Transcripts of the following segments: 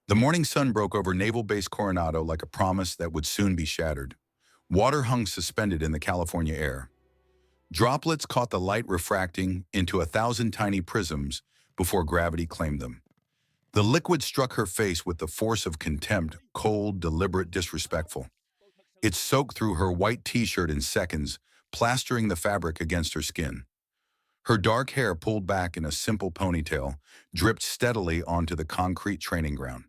The morning sun broke over Naval Base Coronado like a promise that would soon be shattered. Water hung suspended in the California air. Droplets caught the light refracting into 1,000 tiny prisms before gravity claimed them. The liquid struck her face with the force of contempt, cold, deliberate, disrespectful. It soaked through her white t-shirt in seconds, plastering the fabric against her skin. Her dark hair, pulled back in a simple ponytail, dripped steadily onto the concrete training ground.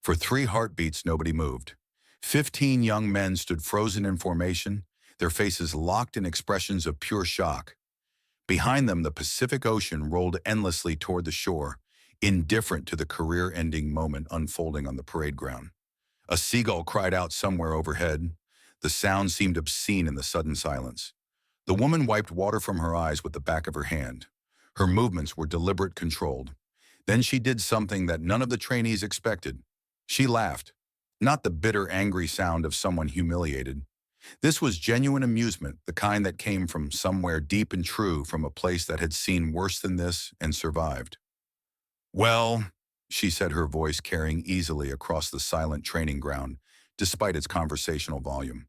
For 3 heartbeats, nobody moved. 15 young men stood frozen in formation, their faces locked in expressions of pure shock. Behind them, the Pacific Ocean rolled endlessly toward the shore, indifferent to the career-ending moment unfolding on the parade ground. A seagull cried out somewhere overhead. The sound seemed obscene in the sudden silence. The woman wiped water from her eyes with the back of her hand. Her movements were deliberate, controlled. Then she did something that none of the trainees expected. She laughed, not the bitter, angry sound of someone humiliated. This was genuine amusement, the kind that came from somewhere deep and true, from a place that had seen worse than this and survived. "Well," she said, her voice carrying easily across the silent training ground, despite its conversational volume.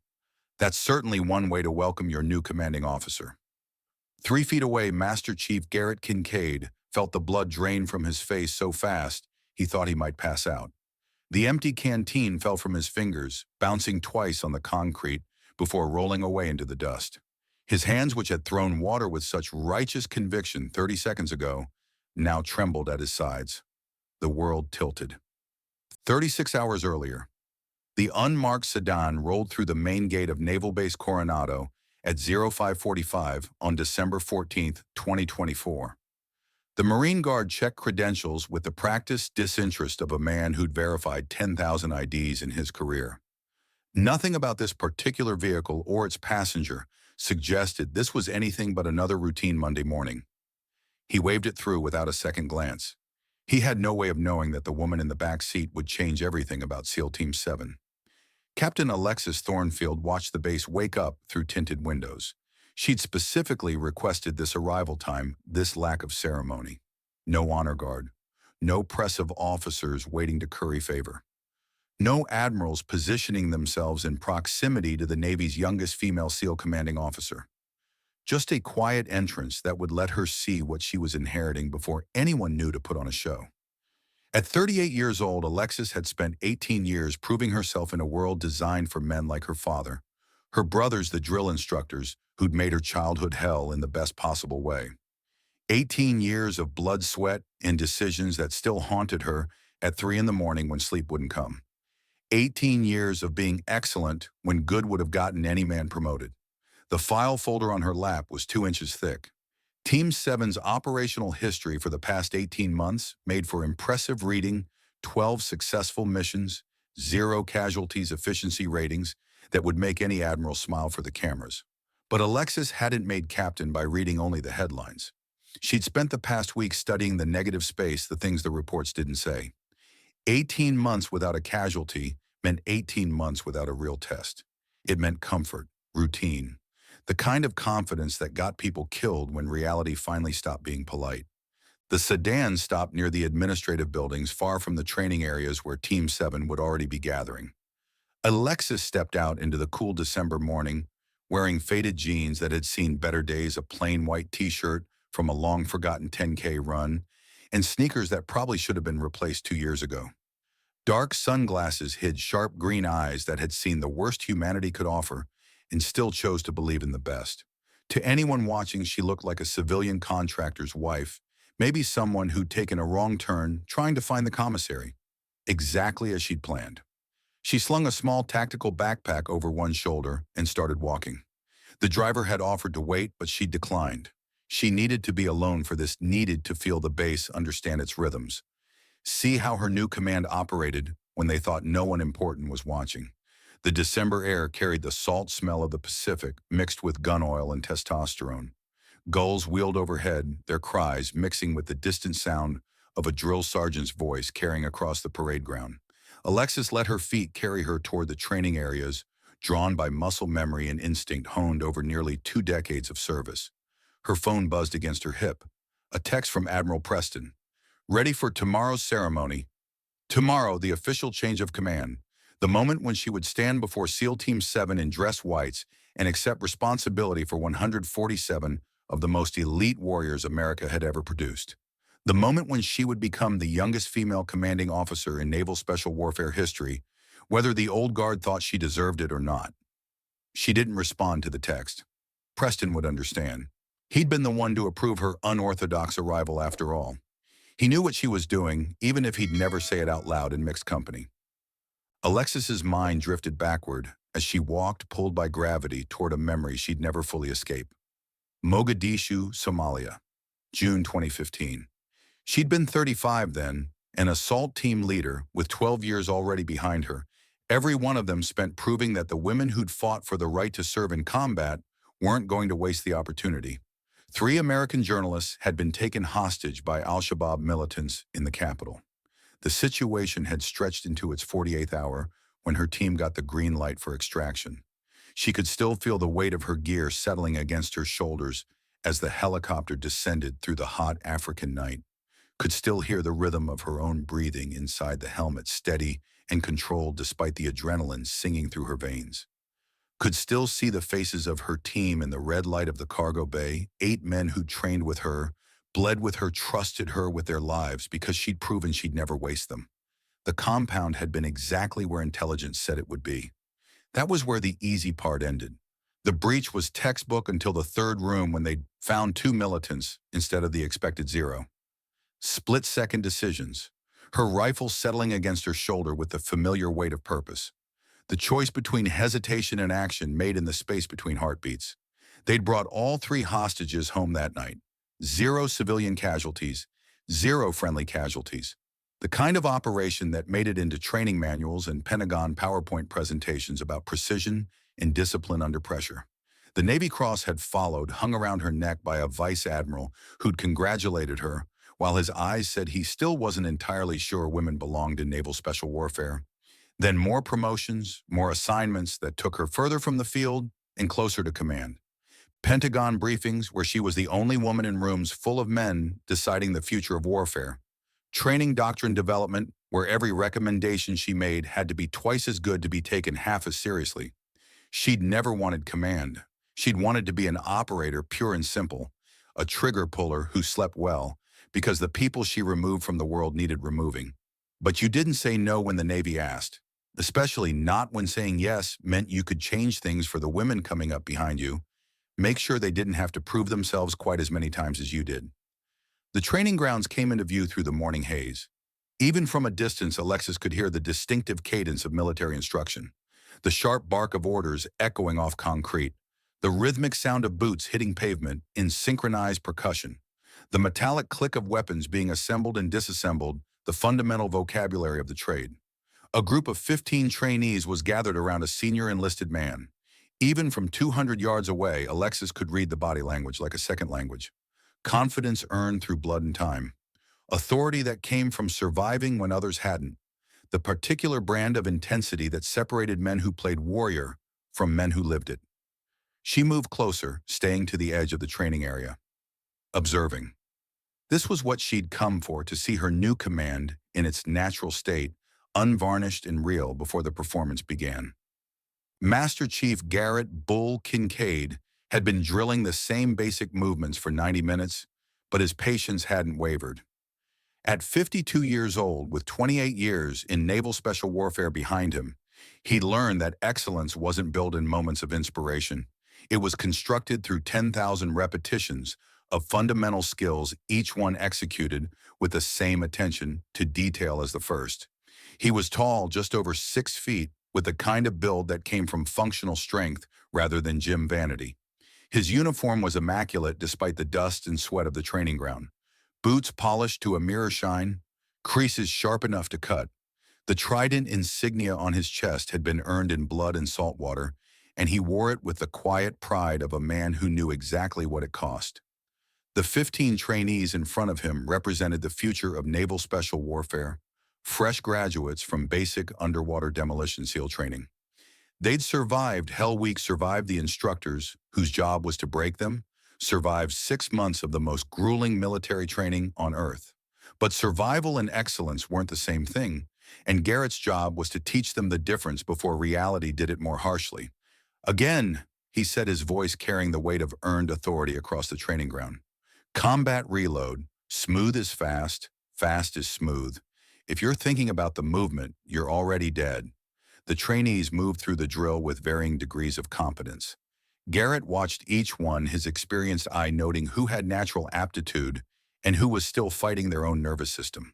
"That's certainly one way to welcome your new commanding officer." 3 feet away, Master Chief Garrett Kincaid felt the blood drain from his face so fast he thought he might pass out. The empty canteen fell from his fingers, bouncing twice on the concrete before rolling away into the dust. His hands, which had thrown water with such righteous conviction 30 seconds ago, now trembled at his sides. The world tilted. 36 hours earlier, the unmarked sedan rolled through the main gate of Naval Base Coronado at 0545 on December 14, 2024. The Marine Guard checked credentials with the practiced disinterest of a man who'd verified 10,000 IDs in his career. Nothing about this particular vehicle or its passenger suggested this was anything but another routine Monday morning. He waved it through without a second glance. He had no way of knowing that the woman in the back seat would change everything about SEAL Team 7. Captain Alexis Thornfield watched the base wake up through tinted windows. She'd specifically requested this arrival time, this lack of ceremony. No honor guard. No press of officers waiting to curry favor. No admirals positioning themselves in proximity to the Navy's youngest female SEAL commanding officer. Just a quiet entrance that would let her see what she was inheriting before anyone knew to put on a show. At 38 years old, Alexis had spent 18 years proving herself in a world designed for men like her father, her brothers, the drill instructors, who'd made her childhood hell in the best possible way. 18 years of blood, sweat, and decisions that still haunted her at 3 in the morning when sleep wouldn't come. 18 years of being excellent when good would have gotten any man promoted. The file folder on her lap was 2 inches thick. Team 7's operational history for the past 18 months made for impressive reading, 12 successful missions, 0 casualties, efficiency ratings that would make any admiral smile for the cameras. But Alexis hadn't made captain by reading only the headlines. She'd spent the past week studying the negative space, the things the reports didn't say. 18 months without a casualty meant 18 months without a real test. It meant comfort, routine, the kind of confidence that got people killed when reality finally stopped being polite. The sedan stopped near the administrative buildings, far from the training areas where Team 7 would already be gathering. Alexis stepped out into the cool December morning, wearing faded jeans that had seen better days, a plain white t-shirt from a long-forgotten 10K run, and sneakers that probably should have been replaced 2 years ago. Dark sunglasses hid sharp green eyes that had seen the worst humanity could offer and still chose to believe in the best. To anyone watching, she looked like a civilian contractor's wife, maybe someone who'd taken a wrong turn trying to find the commissary, exactly as she'd planned. She slung a small tactical backpack over one shoulder and started walking. The driver had offered to wait, but she declined. She needed to be alone for this, needed to feel the base, understand its rhythms. See how her new command operated when they thought no one important was watching. The December air carried the salt smell of the Pacific mixed with gun oil and testosterone. Gulls wheeled overhead, their cries mixing with the distant sound of a drill sergeant's voice carrying across the parade ground. Alexis let her feet carry her toward the training areas, drawn by muscle memory and instinct honed over nearly 2 decades of service. Her phone buzzed against her hip. A text from Admiral Preston. "Ready for tomorrow's ceremony." Tomorrow, the official change of command, the moment when she would stand before SEAL Team 7 in dress whites and accept responsibility for 147 of the most elite warriors America had ever produced. The moment when she would become the youngest female commanding officer in naval special warfare history, whether the old guard thought she deserved it or not. She didn't respond to the text. Preston would understand. He'd been the one to approve her unorthodox arrival after all. He knew what she was doing, even if he'd never say it out loud in mixed company. Alexis's mind drifted backward as she walked, pulled by gravity, toward a memory she'd never fully escape. Mogadishu, Somalia, June 2015. She'd been 35 then, an assault team leader with 12 years already behind her. Every one of them spent proving that the women who'd fought for the right to serve in combat weren't going to waste the opportunity. 3 American journalists had been taken hostage by al-Shabaab militants in the capital. The situation had stretched into its 48th hour when her team got the green light for extraction. She could still feel the weight of her gear settling against her shoulders as the helicopter descended through the hot African night. Could still hear the rhythm of her own breathing inside the helmet, steady and controlled despite the adrenaline singing through her veins. Could still see the faces of her team in the red light of the cargo bay, 8 men who'd trained with her, bled with her, trusted her with their lives because she'd proven she'd never waste them. The compound had been exactly where intelligence said it would be. That was where the easy part ended. The breach was textbook until the 3rd room when they found 2 militants instead of the expected 0. Split-second decisions, her rifle settling against her shoulder with the familiar weight of purpose. The choice between hesitation and action made in the space between heartbeats. They'd brought all 3 hostages home that night. 0 civilian casualties, 0 friendly casualties. The kind of operation that made it into training manuals and Pentagon PowerPoint presentations about precision and discipline under pressure. The Navy Cross had followed, hung around her neck by a vice admiral who'd congratulated her, while his eyes said he still wasn't entirely sure women belonged in naval special warfare. Then more promotions, more assignments that took her further from the field and closer to command. Pentagon briefings where she was the only woman in rooms full of men deciding the future of warfare. Training doctrine development where every recommendation she made had to be twice as good to be taken half as seriously. She'd never wanted command. She'd wanted to be an operator, pure and simple, a trigger puller who slept well, because the people she removed from the world needed removing. But you didn't say no when the Navy asked, especially not when saying yes meant you could change things for the women coming up behind you. Make sure they didn't have to prove themselves quite as many times as you did. The training grounds came into view through the morning haze. Even from a distance, Alexis could hear the distinctive cadence of military instruction, the sharp bark of orders echoing off concrete, the rhythmic sound of boots hitting pavement in synchronized percussion, the metallic click of weapons being assembled and disassembled, the fundamental vocabulary of the trade. A group of 15 trainees was gathered around a senior enlisted man. Even from 200 yards away, Alexis could read the body language like a second language. Confidence earned through blood and time. Authority that came from surviving when others hadn't. The particular brand of intensity that separated men who played warrior from men who lived it. She moved closer, staying to the edge of the training area. Observing. This was what she'd come for, to see her new command in its natural state, unvarnished and real before the performance began. Master Chief Garrett "Bull" Kincaid had been drilling the same basic movements for 90 minutes, but his patience hadn't wavered. At 52 years old, with 28 years in naval special warfare behind him, he'd learned that excellence wasn't built in moments of inspiration. It was constructed through 10,000 repetitions of fundamental skills, each one executed with the same attention to detail as the first. He was tall, just over 6 feet, with the kind of build that came from functional strength rather than gym vanity. His uniform was immaculate despite the dust and sweat of the training ground. Boots polished to a mirror shine, creases sharp enough to cut. The trident insignia on his chest had been earned in blood and salt water, and he wore it with the quiet pride of a man who knew exactly what it cost. The 15 trainees in front of him represented the future of naval special warfare, fresh graduates from basic underwater demolition SEAL training. They'd survived Hell Week, survived the instructors whose job was to break them, survived 6 months of the most grueling military training on Earth. But survival and excellence weren't the same thing. and Garrett's job was to teach them the difference before reality did it more harshly. Again, he said, his voice carrying the weight of earned authority across the training ground. Combat reload, smooth is fast, fast is smooth. If you're thinking about the movement, you're already dead. The trainees moved through the drill with varying degrees of competence. Garrett watched each one, his experienced eye noting who had natural aptitude and who was still fighting their own nervous system.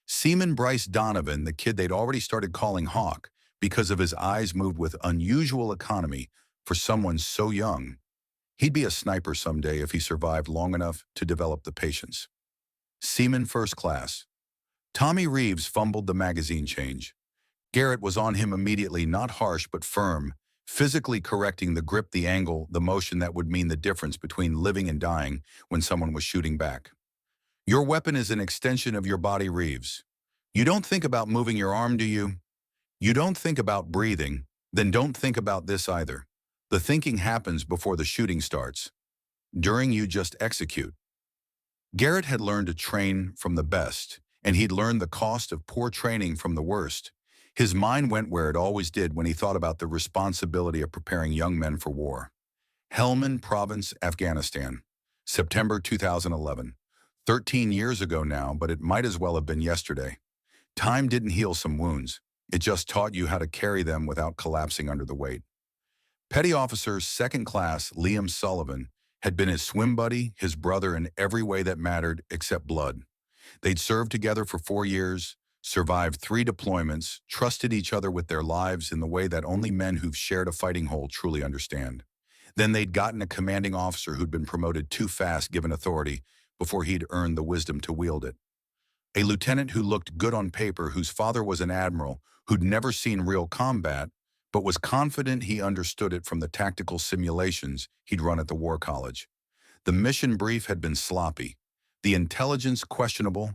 Seaman Bryce Donovan, the kid they'd already started calling Hawk because of his eyes moved with unusual economy for someone so young. He'd be a sniper someday if he survived long enough to develop the patience. Seaman First Class. Tommy Reeves fumbled the magazine change. Garrett was on him immediately, not harsh but firm, physically correcting the grip, the angle, the motion that would mean the difference between living and dying when someone was shooting back. Your weapon is an extension of your body, Reeves. You don't think about moving your arm, do you? You don't think about breathing, then don't think about this either. The thinking happens before the shooting starts. During, you just execute. Garrett had learned to train from the best, and he'd learned the cost of poor training from the worst. His mind went where it always did when he thought about the responsibility of preparing young men for war. Helmand Province, Afghanistan, September 2011. 13 years ago now, but it might as well have been yesterday. Time didn't heal some wounds. It just taught you how to carry them without collapsing under the weight. Petty Officer Second Class Liam Sullivan had been his swim buddy, his brother in every way that mattered except blood. They'd served together for 4 years, survived 3 deployments, trusted each other with their lives in the way that only men who've shared a fighting hole truly understand. Then they'd gotten a commanding officer who'd been promoted too fast given authority before he'd earned the wisdom to wield it. A lieutenant who looked good on paper, whose father was an admiral, who'd never seen real combat, but was confident he understood it from the tactical simulations he'd run at the War College. The mission brief had been sloppy, the intelligence questionable,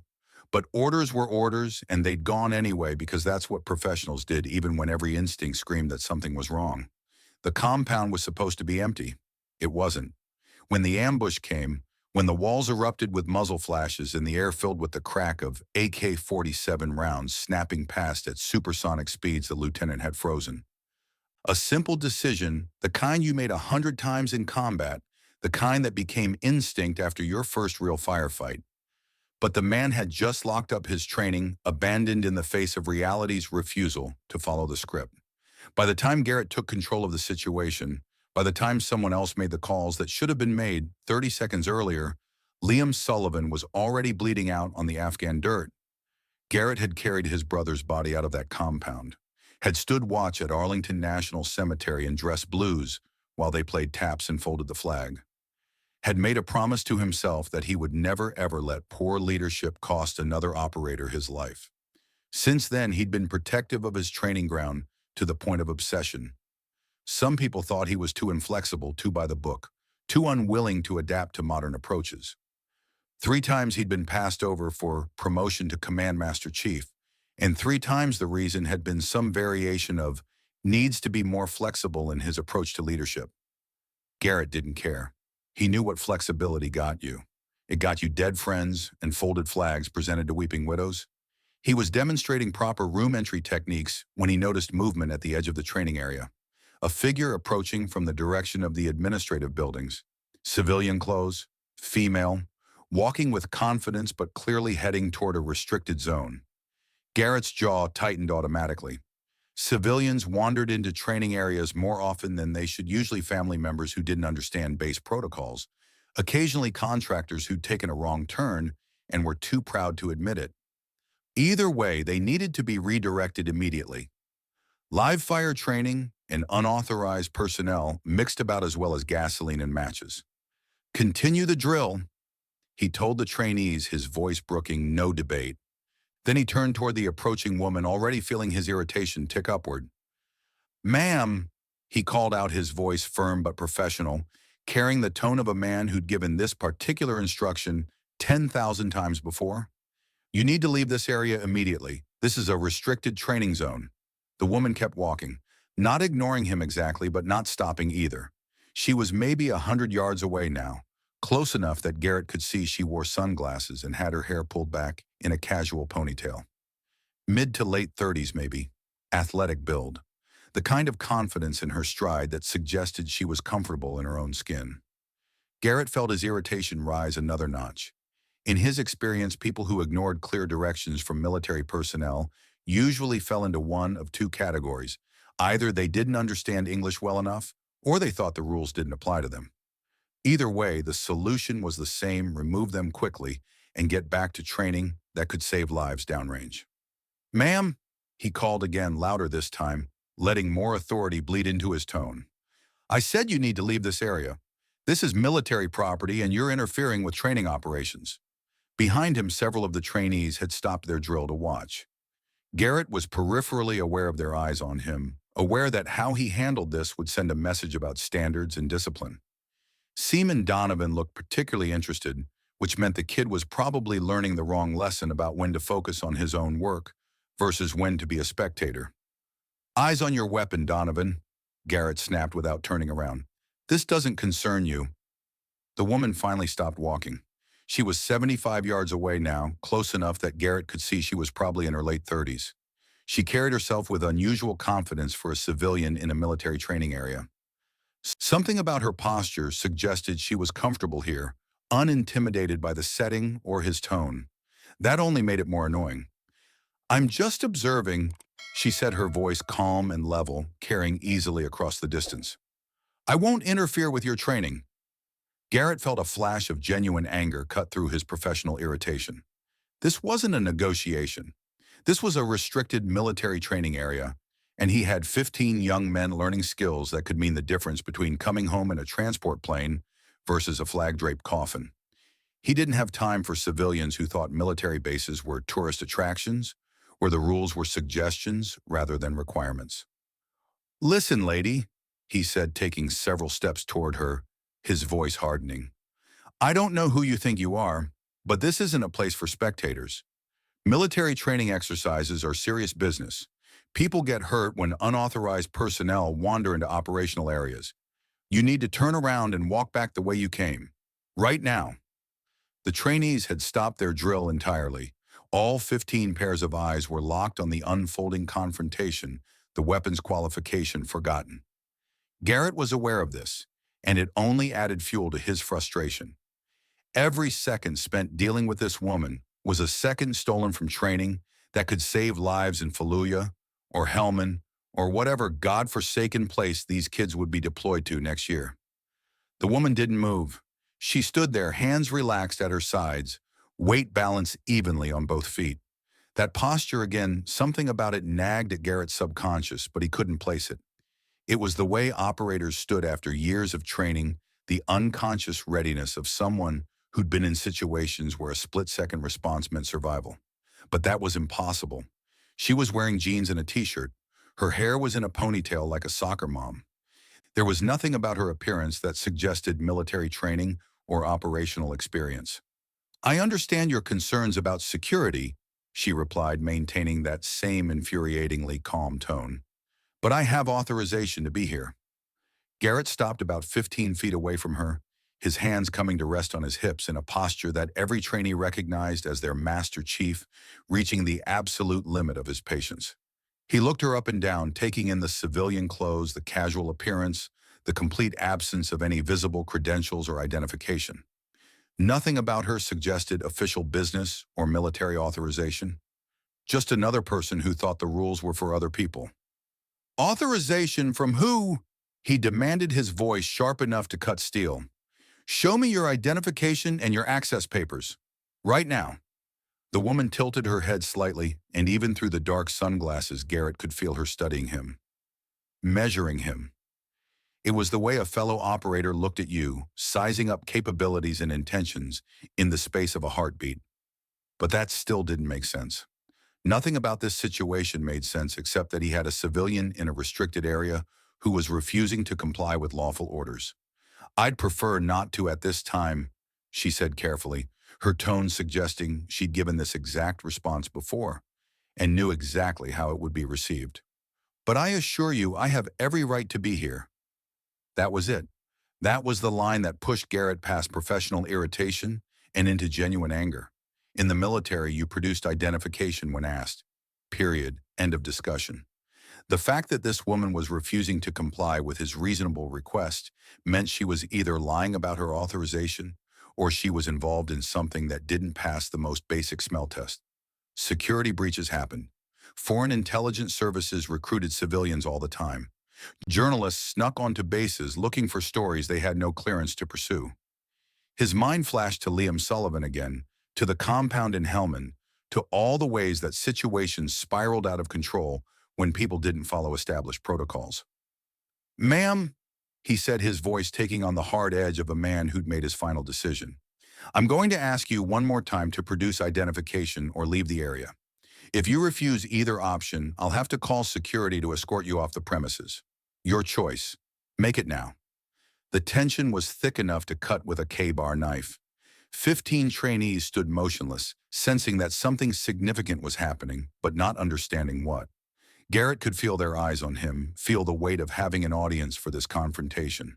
but orders were orders, and they'd gone anyway because that's what professionals did even when every instinct screamed that something was wrong. The compound was supposed to be empty. It wasn't. When the ambush came, when the walls erupted with muzzle flashes and the air filled with the crack of AK-47 rounds snapping past at supersonic speeds the lieutenant had frozen. A simple decision, the kind you made 100 times in combat, the kind that became instinct after your first real firefight. But the man had just locked up his training, abandoned in the face of reality's refusal to follow the script. By the time Garrett took control of the situation, by the time someone else made the calls that should have been made 30 seconds earlier, Liam Sullivan was already bleeding out on the Afghan dirt. Garrett had carried his brother's body out of that compound, had stood watch at Arlington National Cemetery in dress blues while they played taps and folded the flag, had made a promise to himself that he would never ever let poor leadership cost another operator his life. Since then, he'd been protective of his training ground to the point of obsession. Some people thought he was too inflexible, too by the book, too unwilling to adapt to modern approaches. 3 times he'd been passed over for promotion to Command Master Chief, and 3 times the reason had been some variation of needs to be more flexible in his approach to leadership. Garrett didn't care. He knew what flexibility got you. It got you dead friends and folded flags presented to weeping widows. He was demonstrating proper room entry techniques when he noticed movement at the edge of the training area. A figure approaching from the direction of the administrative buildings. Civilian clothes, female, walking with confidence but clearly heading toward a restricted zone. Garrett's jaw tightened automatically. Civilians wandered into training areas more often than they should, usually family members who didn't understand base protocols, occasionally contractors who'd taken a wrong turn and were too proud to admit it. Either way, they needed to be redirected immediately. Live fire training and unauthorized personnel mixed about as well as gasoline and matches. Continue the drill, he told the trainees, his voice brooking no debate. Then he turned toward the approaching woman, already feeling his irritation tick upward. "Ma'am," he called out, his voice firm but professional, carrying the tone of a man who'd given this particular instruction 10,000 times before. "You need to leave this area immediately. This is a restricted training zone." The woman kept walking, not ignoring him exactly, but not stopping either. She was maybe 100 yards away now, close enough that Garrett could see she wore sunglasses and had her hair pulled back in a casual ponytail. Mid to late 30s maybe, athletic build, the kind of confidence in her stride that suggested she was comfortable in her own skin. Garrett felt his irritation rise another notch. In his experience, people who ignored clear directions from military personnel usually fell into one of two categories. Either they didn't understand English well enough, or they thought the rules didn't apply to them. Either way, the solution was the same: remove them quickly and get back to training that could save lives downrange. Ma'am, he called again, louder this time, letting more authority bleed into his tone. I said you need to leave this area. This is military property and you're interfering with training operations. Behind him, several of the trainees had stopped their drill to watch. Garrett was peripherally aware of their eyes on him, aware that how he handled this would send a message about standards and discipline. Seaman Donovan looked particularly interested, which meant the kid was probably learning the wrong lesson about when to focus on his own work versus when to be a spectator. Eyes on your weapon, Donovan, Garrett snapped without turning around. This doesn't concern you. The woman finally stopped walking. She was 75 yards away now, close enough that Garrett could see she was probably in her late 30s. She carried herself with unusual confidence for a civilian in a military training area. Something about her posture suggested she was comfortable here, unintimidated by the setting or his tone. That only made it more annoying. I'm just observing, she said, her voice calm and level, carrying easily across the distance. I won't interfere with your training. Garrett felt a flash of genuine anger cut through his professional irritation. This wasn't a negotiation. This was a restricted military training area, and he had 15 young men learning skills that could mean the difference between coming home in a transport plane versus a flag-draped coffin. He didn't have time for civilians who thought military bases were tourist attractions, where the rules were suggestions rather than requirements. Listen, lady, he said, taking several steps toward her, his voice hardening. I don't know who you think you are, but this isn't a place for spectators. Military training exercises are serious business. People get hurt when unauthorized personnel wander into operational areas. You need to turn around and walk back the way you came. Right now. The trainees had stopped their drill entirely. All 15 pairs of eyes were locked on the unfolding confrontation, the weapons qualification forgotten. Garrett was aware of this, and it only added fuel to his frustration. Every second spent dealing with this woman was a second stolen from training that could save lives in Fallujah or Helmand or whatever godforsaken place these kids would be deployed to next year. The woman didn't move. She stood there, hands relaxed at her sides, weight balanced evenly on both feet. That posture again, something about it nagged at Garrett's subconscious, but he couldn't place it. It was the way operators stood after years of training, the unconscious readiness of someone who'd been in situations where a split-second response meant survival. But that was impossible. She was wearing jeans and a t-shirt. Her hair was in a ponytail like a soccer mom. There was nothing about her appearance that suggested military training or operational experience. I understand your concerns about security, she replied, maintaining that same infuriatingly calm tone. But I have authorization to be here. Garrett stopped about 15 feet away from her, his hands coming to rest on his hips in a posture that every trainee recognized as their master chief, reaching the absolute limit of his patience. He looked her up and down, taking in the civilian clothes, the casual appearance, the complete absence of any visible credentials or identification. Nothing about her suggested official business or military authorization. Just another person who thought the rules were for other people. Authorization from who? He demanded, his voice sharp enough to cut steel. Show me your identification and your access papers. Right now. The woman tilted her head slightly, and even through the dark sunglasses, Garrett could feel her studying him. Measuring him. It was the way a fellow operator looked at you, sizing up capabilities and intentions in the space of a heartbeat. But that still didn't make sense. Nothing about this situation made sense except that he had a civilian in a restricted area who was refusing to comply with lawful orders. I'd prefer not to at this time, she said carefully, her tone suggesting she'd given this exact response before and knew exactly how it would be received. But I assure you, I have every right to be here. That was it. That was the line that pushed Garrett past professional irritation and into genuine anger. In the military, you produced identification when asked. Period. End of discussion. The fact that this woman was refusing to comply with his reasonable request meant she was either lying about her authorization or she was involved in something that didn't pass the most basic smell test. Security breaches happened. Foreign intelligence services recruited civilians all the time. Journalists snuck onto bases looking for stories they had no clearance to pursue. His mind flashed to Liam Sullivan again, to the compound in Helmand, to all the ways that situations spiraled out of control when people didn't follow established protocols. "Ma'am," he said, his voice taking on the hard edge of a man who'd made his final decision, "I'm going to ask you one more time to produce identification or leave the area. If you refuse either option, I'll have to call security to escort you off the premises. Your choice. Make it now." The tension was thick enough to cut with a K-bar knife. 15 trainees stood motionless, sensing that something significant was happening, but not understanding what. Garrett could feel their eyes on him, feel the weight of having an audience for this confrontation.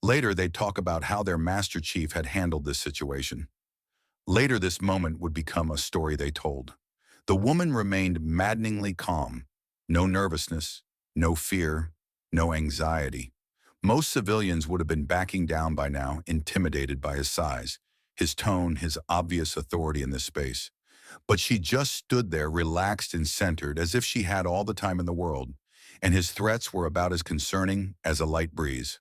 Later, they'd talk about how their Master Chief had handled this situation. Later, this moment would become a story they told. The woman remained maddeningly calm. No nervousness, no fear, no anxiety. Most civilians would have been backing down by now, intimidated by his size, his tone, his obvious authority in this space. But she just stood there relaxed and centered as if she had all the time in the world, and his threats were about as concerning as a light breeze.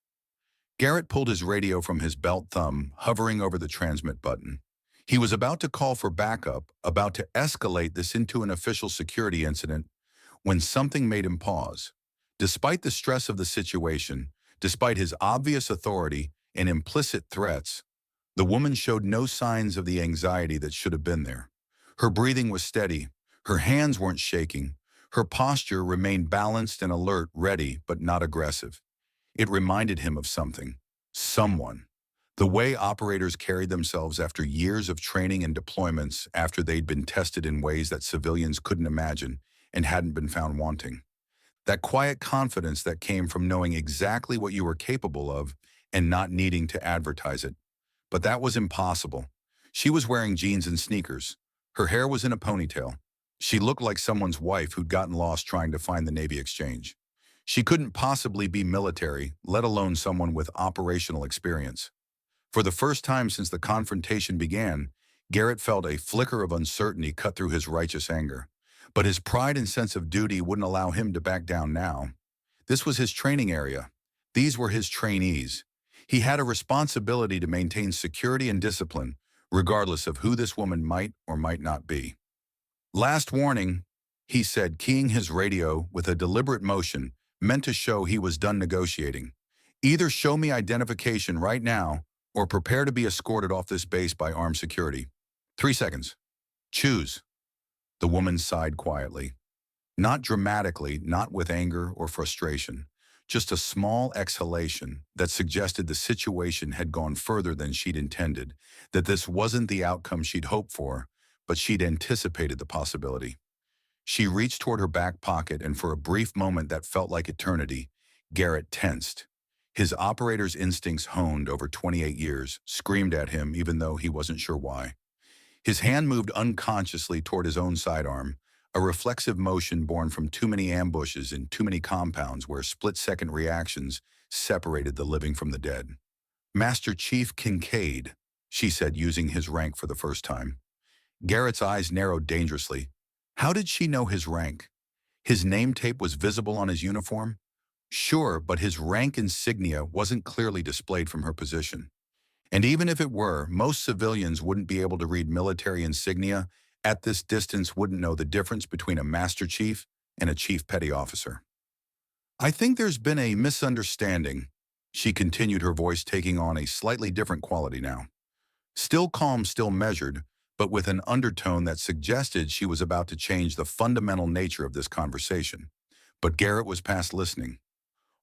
Garrett pulled his radio from his belt thumb, hovering over the transmit button. He was about to call for backup, about to escalate this into an official security incident, when something made him pause. Despite the stress of the situation, despite his obvious authority and implicit threats, the woman showed no signs of the anxiety that should have been there. Her breathing was steady, her hands weren't shaking, her posture remained balanced and alert, ready but not aggressive. It reminded him of something, someone. The way operators carried themselves after years of training and deployments, after they'd been tested in ways that civilians couldn't imagine and hadn't been found wanting. That quiet confidence that came from knowing exactly what you were capable of and not needing to advertise it. But that was impossible. She was wearing jeans and sneakers. Her hair was in a ponytail. She looked like someone's wife who'd gotten lost trying to find the Navy exchange. She couldn't possibly be military, let alone someone with operational experience. For the first time since the confrontation began, Garrett felt a flicker of uncertainty cut through his righteous anger. But his pride and sense of duty wouldn't allow him to back down now. This was his training area. These were his trainees. He had a responsibility to maintain security and discipline, regardless of who this woman might or might not be. "Last warning," he said, keying his radio with a deliberate motion meant to show he was done negotiating. "Either show me identification right now or prepare to be escorted off this base by armed security. 3 seconds. Choose." The woman sighed quietly. Not dramatically, not with anger or frustration. Just a small exhalation that suggested the situation had gone further than she'd intended, that this wasn't the outcome she'd hoped for, but she'd anticipated the possibility. She reached toward her back pocket, and for a brief moment that felt like eternity, Garrett tensed. His operator's instincts, honed over 28 years, screamed at him even though he wasn't sure why. His hand moved unconsciously toward his own sidearm, a reflexive motion born from too many ambushes in too many compounds where split-second reactions separated the living from the dead. "Master Chief Kincaid," she said, using his rank for the first time. Garrett's eyes narrowed dangerously. How did she know his rank? His name tape was visible on his uniform? Sure, but his rank insignia wasn't clearly displayed from her position. And even if it were, most civilians wouldn't be able to read military insignia. At this distance, wouldn't know the difference between a Master Chief and a Chief Petty Officer. "I think there's been a misunderstanding," she continued, her voice taking on a slightly different quality now. Still calm, still measured, but with an undertone that suggested she was about to change the fundamental nature of this conversation. But Garrett was past listening.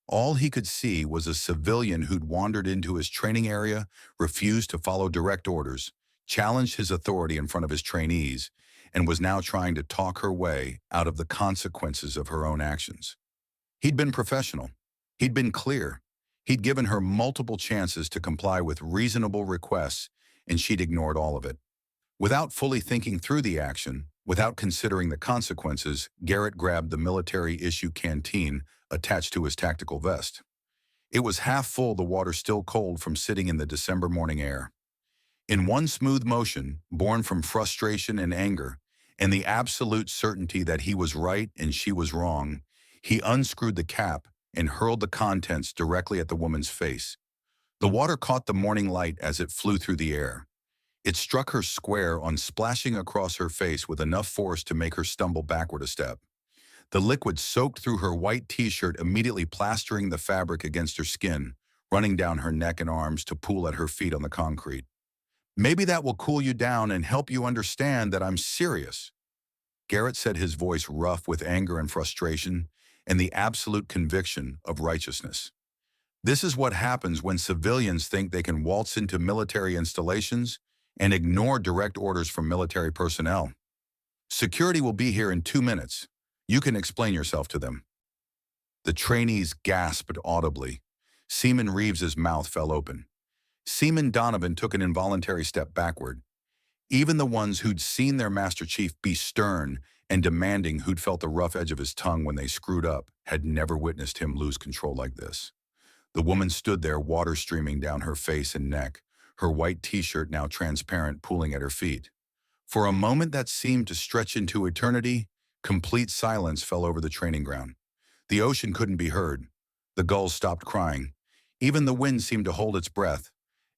All he could see was a civilian who'd wandered into his training area, refused to follow direct orders, challenged his authority in front of his trainees, and was now trying to talk her way out of the consequences of her own actions. He'd been professional. He'd been clear. He'd given her multiple chances to comply with reasonable requests, and she'd ignored all of it. Without fully thinking through the action, Without considering the consequences, Garrett grabbed the military-issue canteen attached to his tactical vest. It was half full, the water still cold from sitting in the December morning air. In one smooth motion, born from frustration and anger, and the absolute certainty that he was right and she was wrong, he unscrewed the cap and hurled the contents directly at the woman's face. The water caught the morning light as it flew through the air. It struck her square on, splashing across her face with enough force to make her stumble backward a step. The liquid soaked through her white t-shirt, immediately plastering the fabric against her skin, running down her neck and arms to pool at her feet on the concrete. "Maybe that will cool you down and help you understand that I'm serious," Garrett said, his voice rough with anger and frustration and the absolute conviction of righteousness. "This is what happens when civilians think they can waltz into military installations and ignore direct orders from military personnel. Security will be here in 2 minutes. You can explain yourself to them." The trainees gasped audibly. Seaman Reeves's mouth fell open. Seaman Donovan took an involuntary step backward. Even the ones who'd seen their Master Chief be stern and demanding, who'd felt the rough edge of his tongue when they screwed up, had never witnessed him lose control like this. The woman stood there, water streaming down her face and neck, her white t-shirt now transparent, pooling at her feet. For a moment that seemed to stretch into eternity, complete silence fell over the training ground. The ocean couldn't be heard. The gulls stopped crying. Even the wind seemed to hold its breath.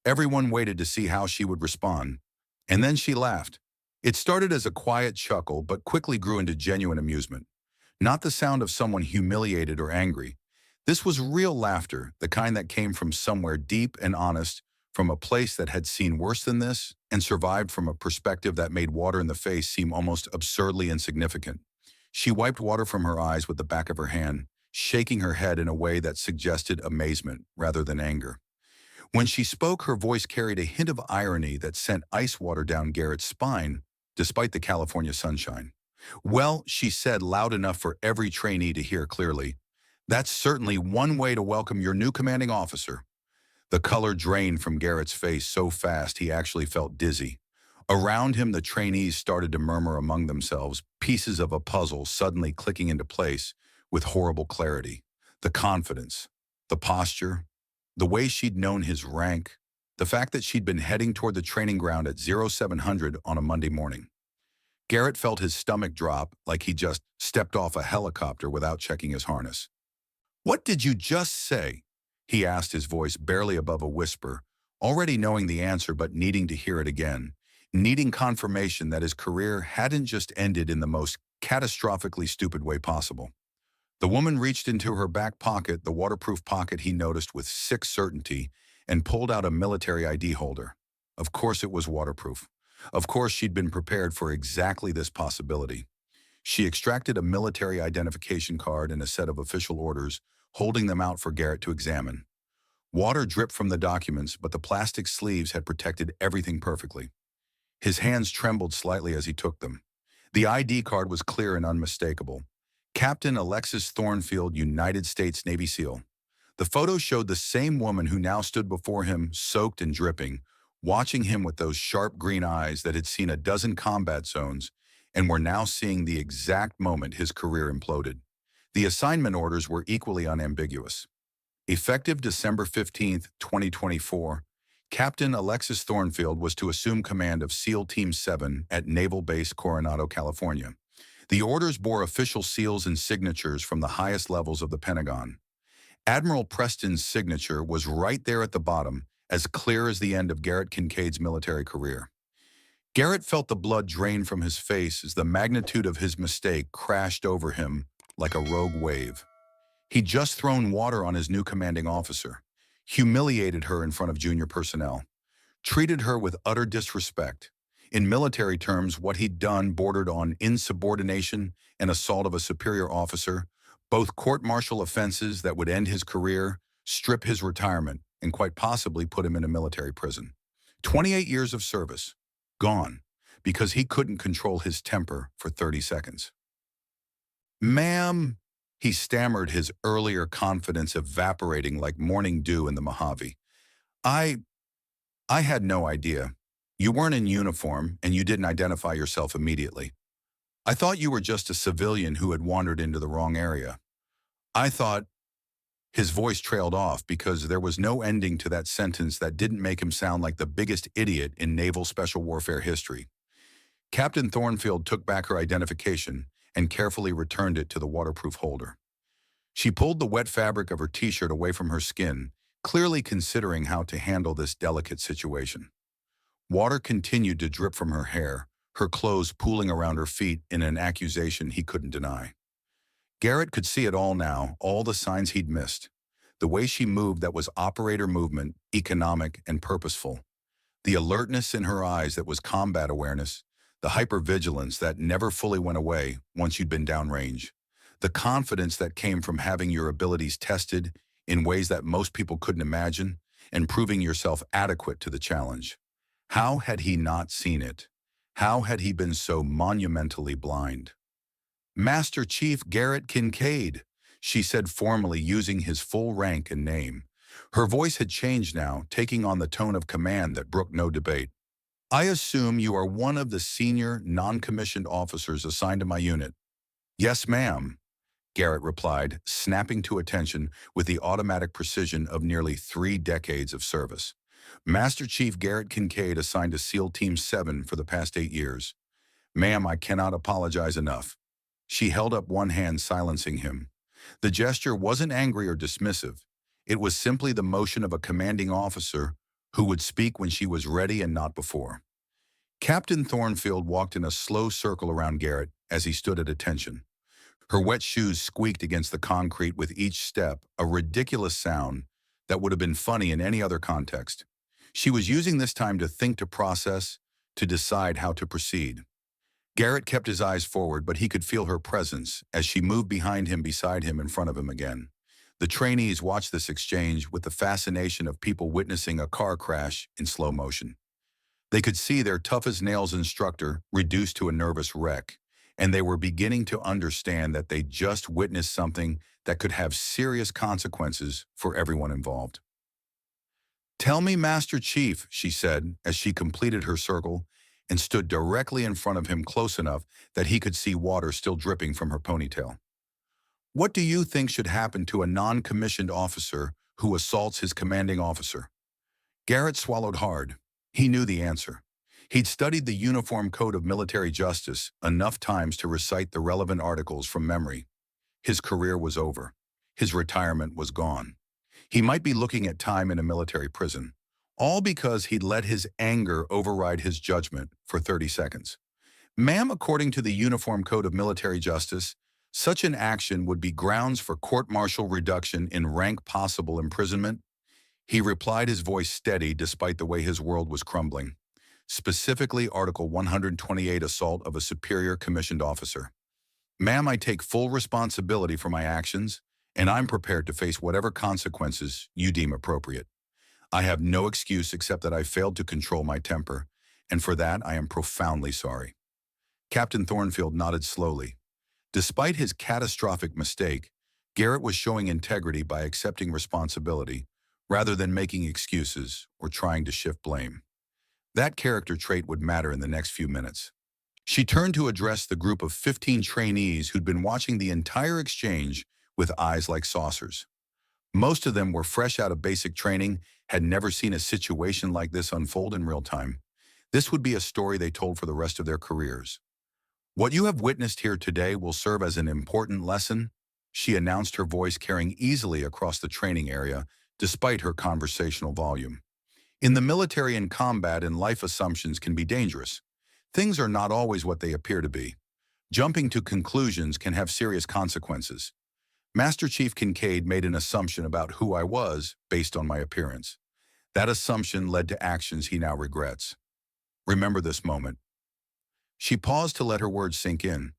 Everyone waited to see how she would respond. And then she laughed. It started as a quiet chuckle, but quickly grew into genuine amusement. Not the sound of someone humiliated or angry. This was real laughter, the kind that came from somewhere deep and honest, from a place that had seen worse than this, and survived from a perspective that made water in the face seem almost absurdly insignificant. She wiped water from her eyes with the back of her hand, shaking her head in a way that suggested amazement rather than anger. When she spoke, her voice carried a hint of irony that sent ice water down Garrett's spine, despite the California sunshine. "Well," she said loud enough for every trainee to hear clearly, "that's certainly one way to welcome your new commanding officer." The color drained from Garrett's face so fast he actually felt dizzy. Around him, the trainees started to murmur among themselves, pieces of a puzzle suddenly clicking into place with horrible clarity. The confidence, the posture, the way she'd known his rank, the fact that she'd been heading toward the training ground at 0700 on a Monday morning. Garrett felt his stomach drop, like he just stepped off a helicopter without checking his harness. "What did you just say?" he asked, his voice barely above a whisper, already knowing the answer but needing to hear it again, needing confirmation that his career hadn't just ended in the most catastrophically stupid way possible. The woman reached into her back pocket, the waterproof pocket he noticed with sick certainty, and pulled out a military ID holder. Of course it was waterproof. Of course she'd been prepared for exactly this possibility. She extracted a military identification card and a set of official orders, holding them out for Garrett to examine. Water dripped from the documents, but the plastic sleeves had protected everything perfectly. His hands trembled slightly as he took them. The ID card was clear and unmistakable. Captain Alexis Thornfield, United States Navy SEAL. The photo showed the same woman who now stood before him, soaked and dripping, watching him with those sharp green eyes that had seen a dozen combat zones and were now seeing the exact moment his career imploded. The assignment orders were equally unambiguous. Effective December 15, 2024, Captain Alexis Thornfield was to assume command of SEAL Team 7 at Naval Base Coronado, California. The orders bore official seals and signatures from the highest levels of the Pentagon. Admiral Preston's signature was right there at the bottom, as clear as the end of Garrett Kincaid's military career. Garrett felt the blood drain from his face as the magnitude of his mistake crashed over him like a rogue wave. He'd just thrown water on his new commanding officer, humiliated her in front of junior personnel, treated her with utter disrespect. In military terms, what he'd done bordered on insubordination and assault of a superior officer, both court-martial offenses that would end his career, strip his retirement, and quite possibly put him in a military prison. 28 years of service, gone, because he couldn't control his temper for 30 seconds. "Ma'am," he stammered, his earlier confidence evaporating like morning dew in the Mojave. I had no idea. You weren't in uniform, and you didn't identify yourself immediately." I thought you were just a civilian who had wandered into the wrong area. I thought his voice trailed off because there was no ending to that sentence that didn't make him sound like the biggest idiot in naval special warfare history. Captain Thornfield took back her identification and carefully returned it to the waterproof holder. She pulled the wet fabric of her t-shirt away from her skin, clearly considering how to handle this delicate situation. Water continued to drip from her hair, her clothes pooling around her feet in an accusation he couldn't deny. Garrett could see it all now, all the signs he'd missed. The way she moved that was operator movement, economic and purposeful. The alertness in her eyes that was combat awareness. The hypervigilance that never fully went away once you'd been downrange. The confidence that came from having your abilities tested in ways that most people couldn't imagine and proving yourself adequate to the challenge. How had he not seen it? How had he been so monumentally blind? Master Chief Garrett Kincaid, she said formally using his full rank and name. Her voice had changed now, taking on the tone of command that brooked no debate. I assume you are one of the senior, non-commissioned officers assigned to my unit. Yes, ma'am, Garrett replied, snapping to attention with the automatic precision of nearly 3 decades of service. Master Chief Garrett Kincaid assigned to SEAL Team 7 for the past 8 years. Ma'am, I cannot apologize enough. She held up one hand, silencing him. The gesture wasn't angry or dismissive. It was simply the motion of a commanding officer who would speak when she was ready and not before. Captain Thornfield walked in a slow circle around Garrett as he stood at attention. Her wet shoes squeaked against the concrete with each step, a ridiculous sound that would have been funny in any other context. She was using this time to think, to process, to decide how to proceed. Garrett kept his eyes forward, but he could feel her presence as she moved behind him, beside him, in front of him again. The trainees watched this exchange with the fascination of people witnessing a car crash in slow motion. They could see their tough-as-nails instructor reduced to a nervous wreck, and they were beginning to understand that they just witnessed something that could have serious consequences for everyone involved. Tell me, Master Chief, she said as she completed her circle and stood directly in front of him, close enough that he could see water still dripping from her ponytail. What do you think should happen to a non-commissioned officer who assaults his commanding officer? Garrett swallowed hard. He knew the answer. He'd studied the Uniform Code of Military Justice enough times to recite the relevant articles from memory. His career was over. His retirement was gone. He might be looking at time in a military prison, all because he'd let his anger override his judgment for 30 seconds. Ma'am, according to the Uniform Code of Military Justice, such an action would be grounds for court-martial reduction in rank, possible imprisonment. He replied, his voice steady despite the way his world was crumbling. Specifically, Article 128, assault of a superior commissioned officer. Ma'am, I take full responsibility for my actions, and I'm prepared to face whatever consequences you deem appropriate. I have no excuse except that I failed to control my temper, and for that I am profoundly sorry. Captain Thornfield nodded slowly. Despite his catastrophic mistake, Garrett was showing integrity by accepting responsibility, rather than making excuses or trying to shift blame. That character trait would matter in the next few minutes. She turned to address the group of 15 trainees who'd been watching the entire exchange with eyes like saucers. Most of them were fresh out of basic training, had never seen a situation like this unfold in real time. This would be a story they told for the rest of their careers. What you have witnessed here today will serve as an important lesson, she announced, her voice carrying easily across the training area despite her conversational volume. In the military and combat, and life assumptions can be dangerous. Things are not always what they appear to be. Jumping to conclusions can have serious consequences. Master Chief Kincaid made an assumption about who I was based on my appearance. That assumption led to actions he now regrets. Remember this moment. She paused to let her words sink in.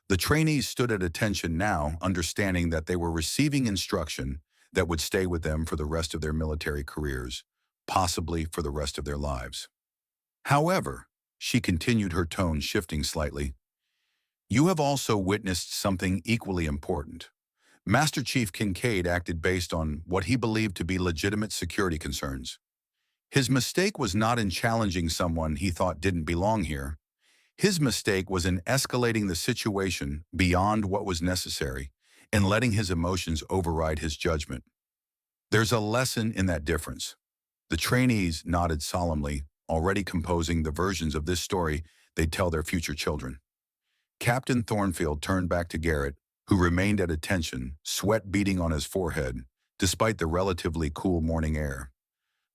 The trainees stood at attention now, understanding that they were receiving instruction that would stay with them for the rest of their military careers, possibly for the rest of their lives. However, she continued, her tone shifting slightly, you have also witnessed something equally important. Master Chief Kincaid acted based on what he believed to be legitimate security concerns. His mistake was not in challenging someone he thought didn't belong here. His mistake was in escalating the situation beyond what was necessary and letting his emotions override his judgment. There's a lesson in that difference. The trainees nodded solemnly, already composing the versions of this story they'd tell their future children. Captain Thornfield turned back to Garrett, who remained at attention, sweat beading on his forehead, despite the relatively cool morning air.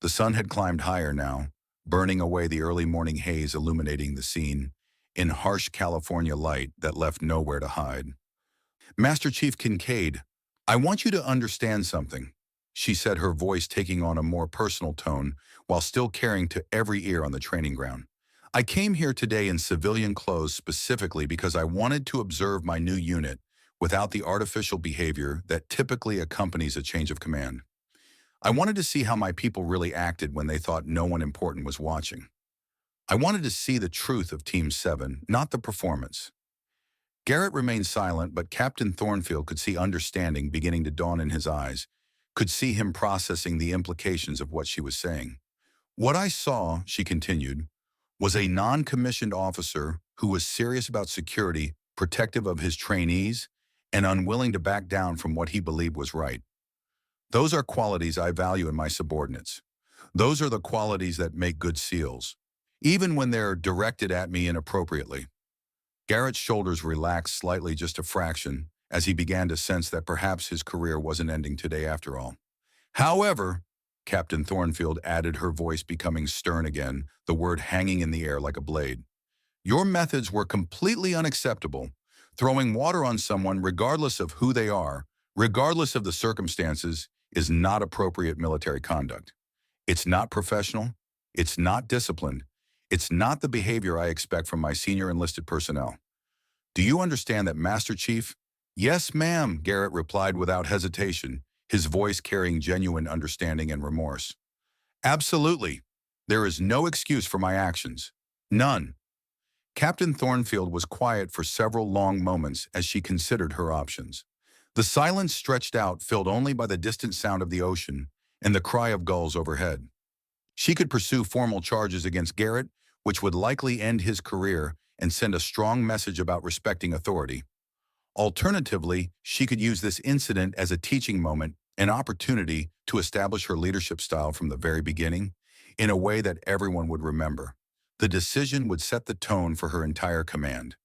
The sun had climbed higher now, burning away the early morning haze illuminating the scene, in harsh California light that left nowhere to hide. Master Chief Kincaid, I want you to understand something, she said, her voice taking on a more personal tone while still caring to every ear on the training ground. I came here today in civilian clothes specifically because I wanted to observe my new unit without the artificial behavior that typically accompanies a change of command. I wanted to see how my people really acted when they thought no one important was watching. I wanted to see the truth of Team 7, not the performance. Garrett remained silent, but Captain Thornfield could see understanding beginning to dawn in his eyes, could see him processing the implications of what she was saying. What I saw, she continued, was a non-commissioned officer who was serious about security, protective of his trainees, and unwilling to back down from what he believed was right. Those are qualities I value in my subordinates. Those are the qualities that make good SEALs, even when they're directed at me inappropriately. Garrett's shoulders relaxed slightly, just a fraction, as he began to sense that perhaps his career wasn't ending today after all. However, Captain Thornfield added, her voice becoming stern again, the word hanging in the air like a blade. Your methods were completely unacceptable. Throwing water on someone, regardless of who they are, regardless of the circumstances, is not appropriate military conduct. It's not professional. It's not disciplined. It's not the behavior I expect from my senior enlisted personnel. Do you understand that, Master Chief? Yes, ma'am, Garrett replied without hesitation, his voice carrying genuine understanding and remorse. Absolutely. There is no excuse for my actions. None. Captain Thornfield was quiet for several long moments as she considered her options. The silence stretched out, filled only by the distant sound of the ocean and the cry of gulls overhead. She could pursue formal charges against Garrett, which would likely end his career and send a strong message about respecting authority. Alternatively, she could use this incident as a teaching moment, an opportunity to establish her leadership style from the very beginning, in a way that everyone would remember. The decision would set the tone for her entire command.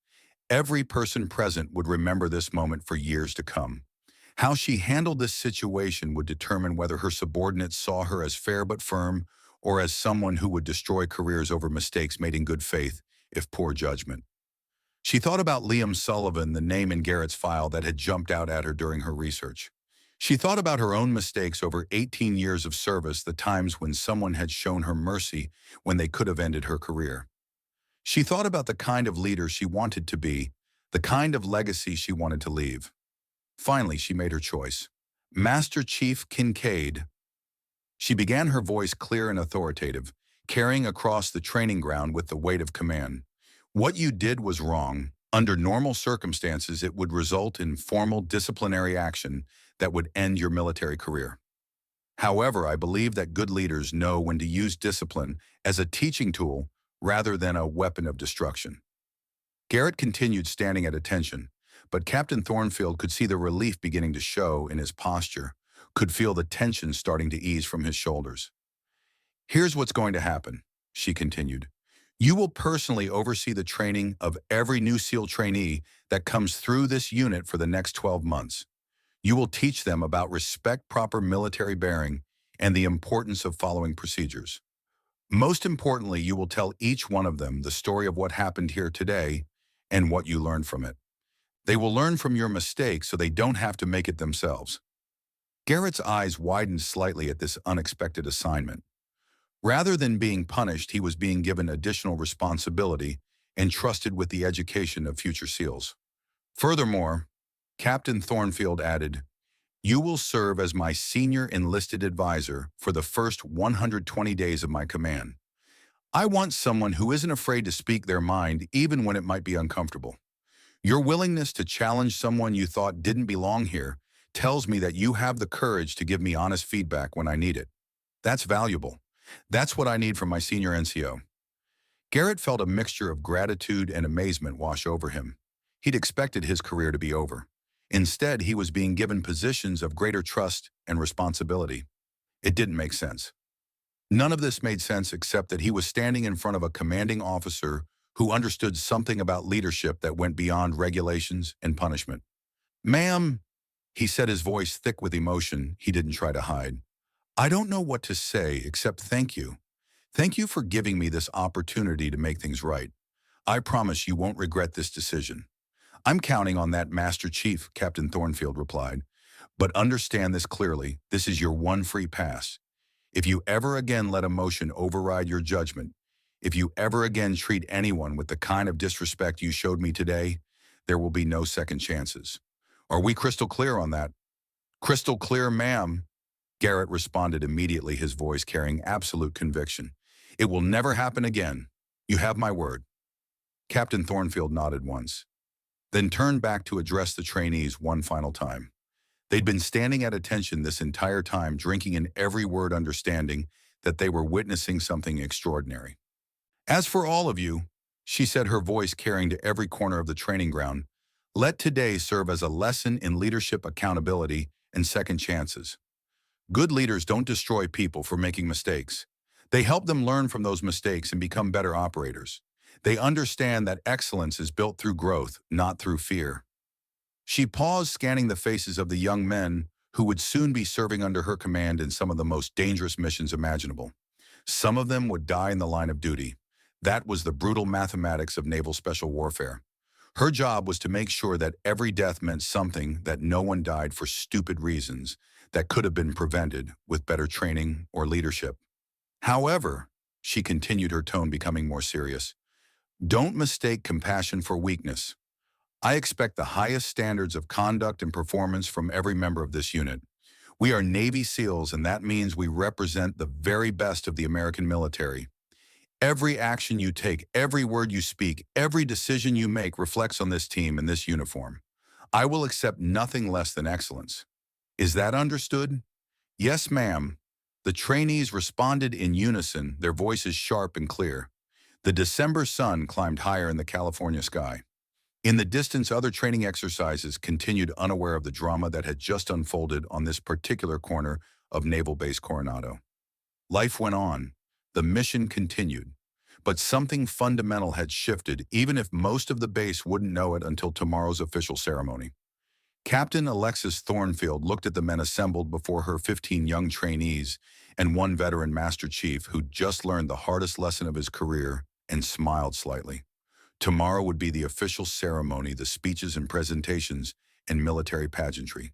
Every person present would remember this moment for years to come. How she handled this situation would determine whether her subordinates saw her as fair but firm, or as someone who would destroy careers over mistakes made in good faith, if poor judgment. She thought about Liam Sullivan, the name in Garrett's file that had jumped out at her during her research. She thought about her own mistakes over 18 years of service, the times when someone had shown her mercy when they could have ended her career. She thought about the kind of leader she wanted to be, the kind of legacy she wanted to leave. Finally, she made her choice. Master Chief Kincaid. She began, her voice clear and authoritative, carrying across the training ground with the weight of command. What you did was wrong. Under normal circumstances, it would result in formal disciplinary action that would end your military career. However, I believe that good leaders know when to use discipline as a teaching tool rather than a weapon of destruction. Garrett continued, standing at attention, but Captain Thornfield could see the relief beginning to show in his posture, could feel the tension starting to ease from his shoulders. Here's what's going to happen, she continued. You will personally oversee the training of every new SEAL trainee that comes through this unit for the next 12 months. You will teach them about respect, proper military bearing, and the importance of following procedures. Most importantly, you will tell each one of them the story of what happened here today and what you learned from it. They will learn from your mistakes so they don't have to make it themselves. Garrett's eyes widened slightly at this unexpected assignment. Rather than being punished, he was being given additional responsibility and trusted with the education of future SEALs. Furthermore, Captain Thornfield added, you will serve as my senior enlisted advisor for the first 120 days of my command. I want someone who isn't afraid to speak their mind even when it might be uncomfortable. Your willingness to challenge someone you thought didn't belong here tells me that you have the courage to give me honest feedback when I need it. That's valuable. That's what I need from my senior NCO. Garrett felt a mixture of gratitude and amazement wash over him. He'd expected his career to be over. Instead, he was being given positions of greater trust and responsibility. It didn't make sense. None of this made sense except that he was standing in front of a commanding officer who understood something about leadership that went beyond regulations and punishment. "Ma'am," he said, his voice thick with emotion he didn't try to hide. "I don't know what to say except thank you. Thank you for giving me this opportunity to make things right. I promise you won't regret this decision." "I'm counting on that, Master Chief," Captain Thornfield replied. "But understand this clearly, this is your one free pass. If you ever again let emotion override your judgment, if you ever again treat anyone with the kind of disrespect you showed me today, there will be no second chances. Are we crystal clear on that?" "Crystal clear, ma'am," Garrett responded immediately, his voice carrying absolute conviction. "It will never happen again. You have my word." Captain Thornfield nodded once, then turned back to address the trainees one final time. They'd been standing at attention this entire time, drinking in every word, understanding that they were witnessing something extraordinary. "As for all of you," she said, her voice carrying to every corner of the training ground, "let today serve as a lesson in leadership, accountability, and second chances. Good leaders don't destroy people for making mistakes. They help them learn from those mistakes and become better operators. They understand that excellence is built through growth, not through fear." She paused, scanning the faces of the young men who would soon be serving under her command in some of the most dangerous missions imaginable. Some of them would die in the line of duty. That was the brutal mathematics of naval special warfare. Her job was to make sure that every death meant something, that no one died for stupid reasons that could have been prevented with better training or leadership. "However," she continued, her tone becoming more serious, "don't mistake compassion for weakness. I expect the highest standards of conduct and performance from every member of this unit. We are Navy SEALs, and that means we represent the very best of the American military. Every action you take, every word you speak, every decision you make reflects on this team and this uniform. I will accept nothing less than excellence. Is that understood?" "Yes, ma'am." The trainees responded in unison, their voices sharp and clear. The December sun climbed higher in the California sky. In the distance, other training exercises continued, unaware of the drama that had just unfolded on this particular corner of Naval Base Coronado. Life went on. The mission continued. But something fundamental had shifted, even if most of the base wouldn't know it until tomorrow's official ceremony. Captain Alexis Thornfield looked at the men assembled before her, 15 young trainees and one veteran Master Chief who'd just learned the hardest lesson of his career, and smiled slightly. Tomorrow would be the official ceremony, the speeches and presentations, and military pageantry.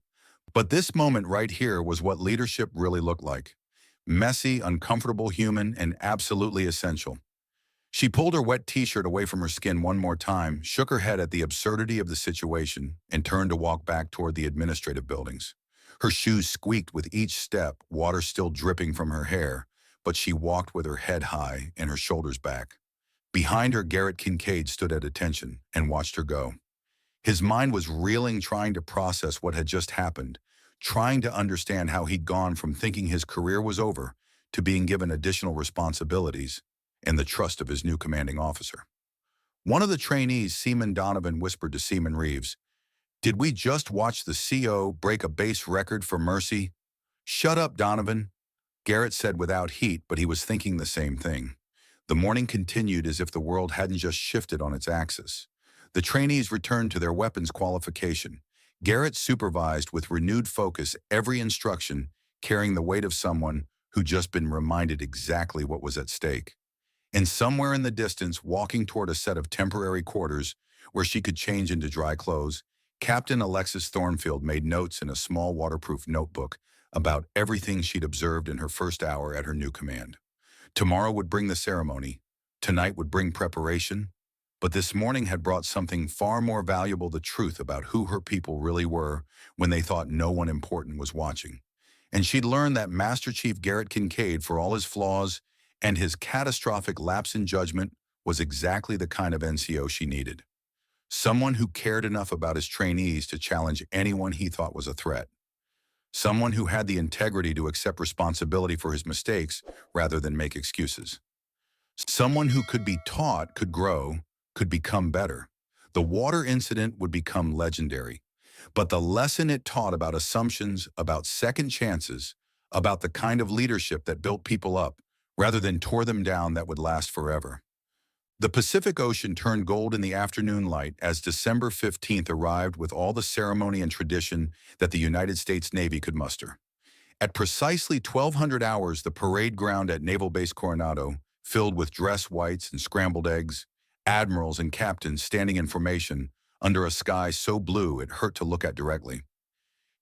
But this moment right here was what leadership really looked like. Messy, uncomfortable, human, and absolutely essential. She pulled her wet t-shirt away from her skin one more time, shook her head at the absurdity of the situation, and turned to walk back toward the administrative buildings. Her shoes squeaked with each step, water still dripping from her hair, but she walked with her head high and her shoulders back. Behind her, Garrett Kincaid stood at attention and watched her go. His mind was reeling, trying to process what had just happened, trying to understand how he'd gone from thinking his career was over to being given additional responsibilities and the trust of his new commanding officer. One of the trainees, Seaman Donovan, whispered to Seaman Reeves, "Did we just watch the CO break a base record for mercy?" "Shut up, Donovan," Garrett said without heat, but he was thinking the same thing. The morning continued as if the world hadn't just shifted on its axis. The trainees returned to their weapons qualification. Garrett supervised with renewed focus every instruction, carrying the weight of someone who'd just been reminded exactly what was at stake. And somewhere in the distance, walking toward a set of temporary quarters where she could change into dry clothes, Captain Alexis Thornfield made notes in a small waterproof notebook about everything she'd observed in her first hour at her new command. Tomorrow would bring the ceremony. Tonight would bring preparation. But this morning had brought something far more valuable, the truth about who her people really were when they thought no one important was watching. And she'd learned that Master Chief Garrett Kincaid, for all his flaws and his catastrophic lapse in judgment, was exactly the kind of NCO she needed. Someone who cared enough about his trainees to challenge anyone he thought was a threat. Someone who had the integrity to accept responsibility for his mistakes rather than make excuses. Someone who could be taught could grow, could become better. The water incident would become legendary. But the lesson it taught about assumptions, about second chances, about the kind of leadership that built people up, rather than tore them down, that would last forever. The Pacific Ocean turned gold in the afternoon light as December 15th arrived with all the ceremony and tradition that the United States Navy could muster. At precisely 1200 hours, the parade ground at Naval Base Coronado, filled with dress whites and scrambled eggs, admirals and captains standing in formation under a sky so blue it hurt to look at directly.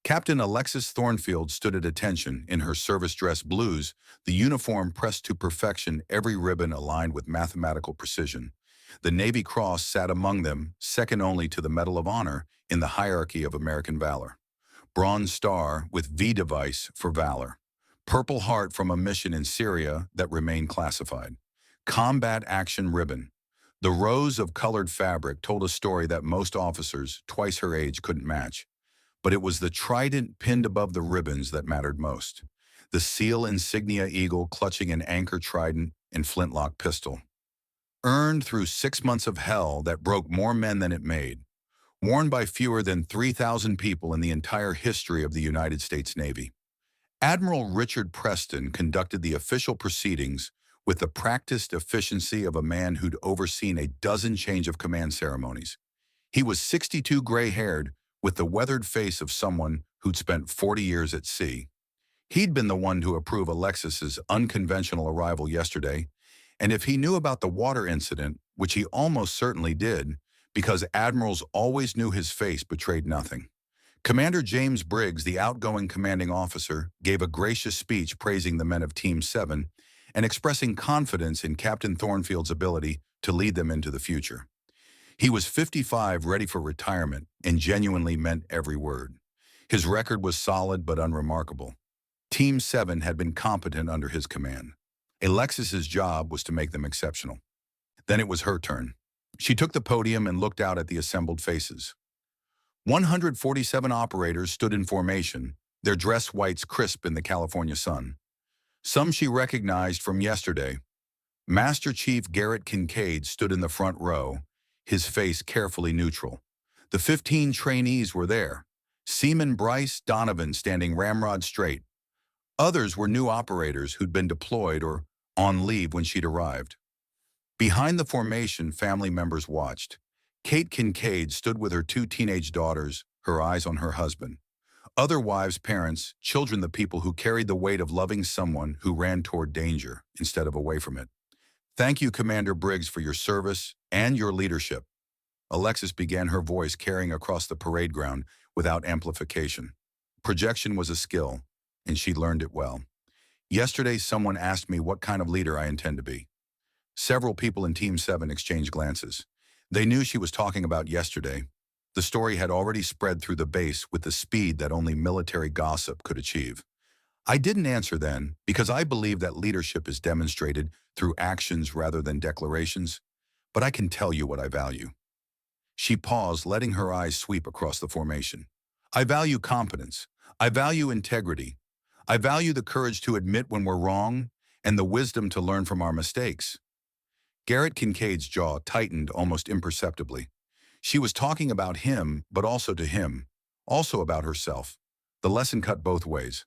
Captain Alexis Thornfield stood at attention in her service dress blues, the uniform pressed to perfection, every ribbon aligned with mathematical precision. The Navy Cross sat among them, second only to the Medal of Honor in the hierarchy of American valor. Bronze Star with V device for valor. Purple Heart from a mission in Syria that remained classified. Combat Action Ribbon. The rows of colored fabric told a story that most officers, twice her age, couldn't match. But it was the trident pinned above the ribbons that mattered most. The SEAL insignia eagle clutching an anchor trident and flintlock pistol. Earned through 6 months of hell that broke more men than it made. Worn by fewer than 3,000 people in the entire history of the United States Navy. Admiral Richard Preston conducted the official proceedings with the practiced efficiency of a man who'd overseen a dozen change of command ceremonies. He was 62, gray-haired, with the weathered face of someone who'd spent 40 years at sea. He'd been the one to approve Alexis's unconventional arrival yesterday, and if he knew about the water incident, which he almost certainly did, because admirals always knew his face betrayed nothing. Commander James Briggs, the outgoing commanding officer, gave a gracious speech praising the men of Team 7 and expressing confidence in Captain Thornfield's ability to lead them into the future. He was 55, ready for retirement, and genuinely meant every word. His record was solid but unremarkable. Team 7 had been competent under his command. Alexis's job was to make them exceptional. Then it was her turn. She took the podium and looked out at the assembled faces. 147 operators stood in formation, their dress whites crisp in the California sun. Some she recognized from yesterday. Master Chief Garrett Kincaid stood in the front row, his face carefully neutral. The 15 trainees were there. Seaman Bryce Donovan standing ramrod straight. Others were new operators who'd been deployed or on leave when she'd arrived. Behind the formation, family members watched. Kate Kincaid stood with her 2 teenage daughters, her eyes on her husband. Other wives, parents, children, the people who carried the weight of loving someone who ran toward danger instead of away from it. Thank you, Commander Briggs, for your service and your leadership. Alexis began, her voice carrying across the parade ground without amplification. Projection was a skill, and she learned it well. Yesterday, someone asked me what kind of leader I intend to be. Several people in Team 7 exchanged glances. They knew she was talking about yesterday. The story had already spread through the base with the speed that only military gossip could achieve. I didn't answer then because I believe that leadership is demonstrated through actions rather than declarations, but I can tell you what I value. She paused, letting her eyes sweep across the formation. I value competence. I value integrity. I value the courage to admit when we're wrong and the wisdom to learn from our mistakes. Garrett Kincaid's jaw tightened almost imperceptibly. She was talking about him, but also to him, also about herself. The lesson cut both ways.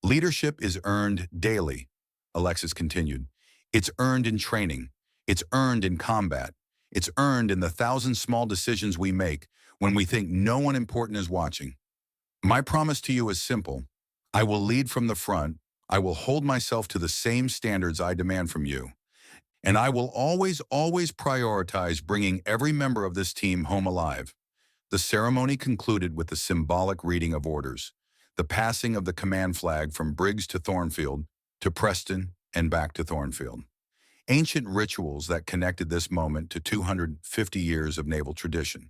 Leadership is earned daily, Alexis continued. It's earned in training. It's earned in combat. It's earned in the 1,000 small decisions we make when we think no one important is watching. My promise to you is simple. I will lead from the front. I will hold myself to the same standards I demand from you. And I will always prioritize bringing every member of this team home alive. The ceremony concluded with the symbolic reading of orders, the passing of the command flag from Briggs to Thornfield, to Preston, and back to Thornfield. Ancient rituals that connected this moment to 250 years of naval tradition.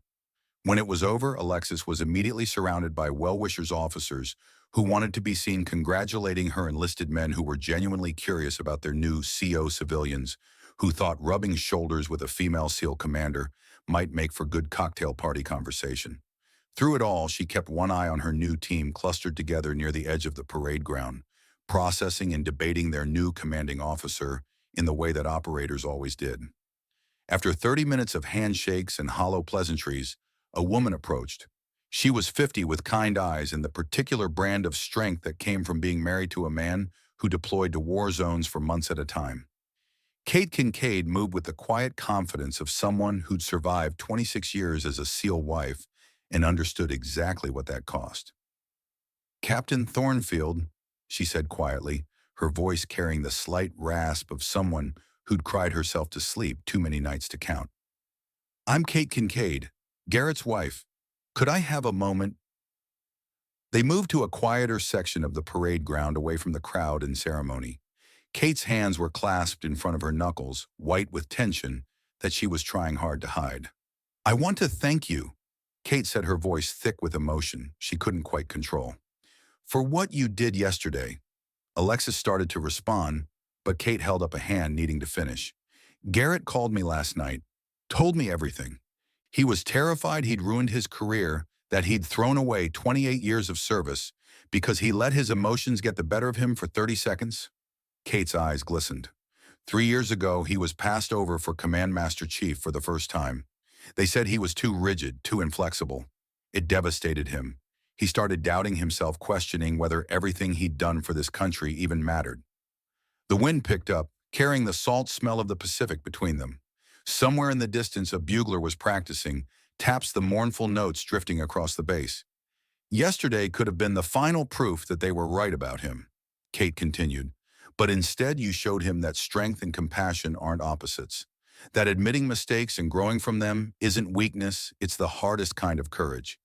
When it was over, Alexis was immediately surrounded by well-wishers officers who wanted to be seen congratulating her enlisted men who were genuinely curious about their new CO civilians, who thought rubbing shoulders with a female SEAL commander might make for good cocktail party conversation. Through it all, she kept one eye on her new team clustered together near the edge of the parade ground, processing and debating their new commanding officer in the way that operators always did. After 30 minutes of handshakes and hollow pleasantries, a woman approached. She was 50 with kind eyes and the particular brand of strength that came from being married to a man who deployed to war zones for months at a time. Kate Kincaid moved with the quiet confidence of someone who'd survived 26 years as a SEAL wife and understood exactly what that cost. "Captain Thornfield," she said quietly, her voice carrying the slight rasp of someone who'd cried herself to sleep too many nights to count. "I'm Kate Kincaid, Garrett's wife. Could I have a moment?" They moved to a quieter section of the parade ground away from the crowd and ceremony. Kate's hands were clasped in front of her knuckles, white with tension that she was trying hard to hide. "I want to thank you," Kate said, her voice thick with emotion she couldn't quite control, "for what you did yesterday." Alexis started to respond, but Kate held up a hand needing to finish. "Garrett called me last night, told me everything. He was terrified he'd ruined his career, that he'd thrown away 28 years of service because he let his emotions get the better of him for 30 seconds. Kate's eyes glistened. 3 years ago, he was passed over for Command Master Chief for the first time. They said he was too rigid, too inflexible. It devastated him. He started doubting himself, questioning whether everything he'd done for this country even mattered. The wind picked up, carrying the salt smell of the Pacific between them. Somewhere in the distance, a bugler was practicing, taps the mournful notes drifting across the base. "Yesterday could have been the final proof that they were right about him," Kate continued. "But instead you showed him that strength and compassion aren't opposites. That admitting mistakes and growing from them isn't weakness, it's the hardest kind of courage.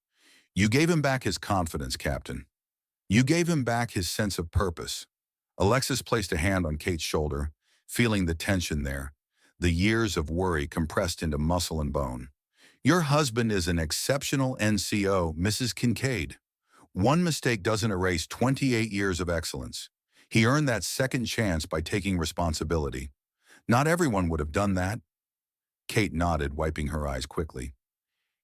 You gave him back his confidence, Captain. You gave him back his sense of purpose." Alexis placed a hand on Kate's shoulder, feeling the tension there, the years of worry compressed into muscle and bone. "Your husband is an exceptional NCO, Mrs. Kincaid. One mistake doesn't erase 28 years of excellence. He earned that second chance by taking responsibility. Not everyone would have done that." Kate nodded, wiping her eyes quickly.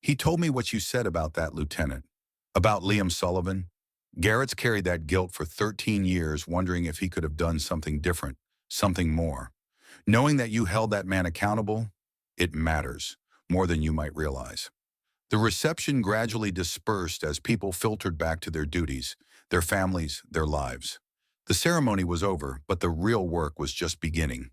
"He told me what you said about that lieutenant. About Liam Sullivan. Garrett's carried that guilt for 13 years, wondering if he could have done something different, something more. Knowing that you held that man accountable, it matters, more than you might realize." The reception gradually dispersed as people filtered back to their duties, their families, their lives. The ceremony was over, but the real work was just beginning.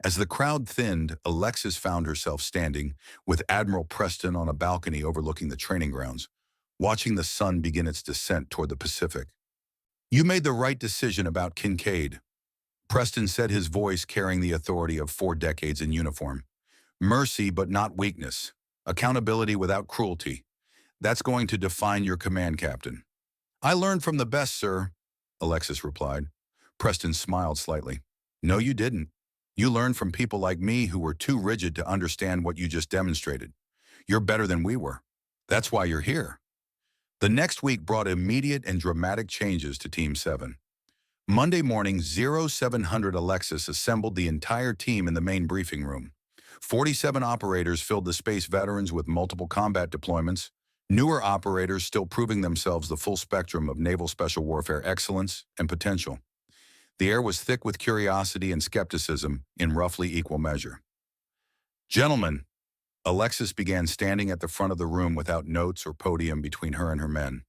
As the crowd thinned, Alexis found herself standing, with Admiral Preston on a balcony overlooking the training grounds, watching the sun begin its descent toward the Pacific. "You made the right decision about Kincaid," Preston said, his voice carrying the authority of 4 decades in uniform. "Mercy but not weakness. Accountability without cruelty. That's going to define your command, Captain." "I learned from the best, sir," Alexis replied. Preston smiled slightly. "No, you didn't. You learned from people like me who were too rigid to understand what you just demonstrated. You're better than we were. That's why you're here." The next week brought immediate and dramatic changes to Team 7. Monday morning, 0700 Alexis assembled the entire team in the main briefing room. 47 operators filled the space, veterans with multiple combat deployments, newer operators still proving themselves the full spectrum of naval special warfare excellence and potential. The air was thick with curiosity and skepticism in roughly equal measure. "Gentlemen," Alexis began, standing at the front of the room without notes or podium between her and her men.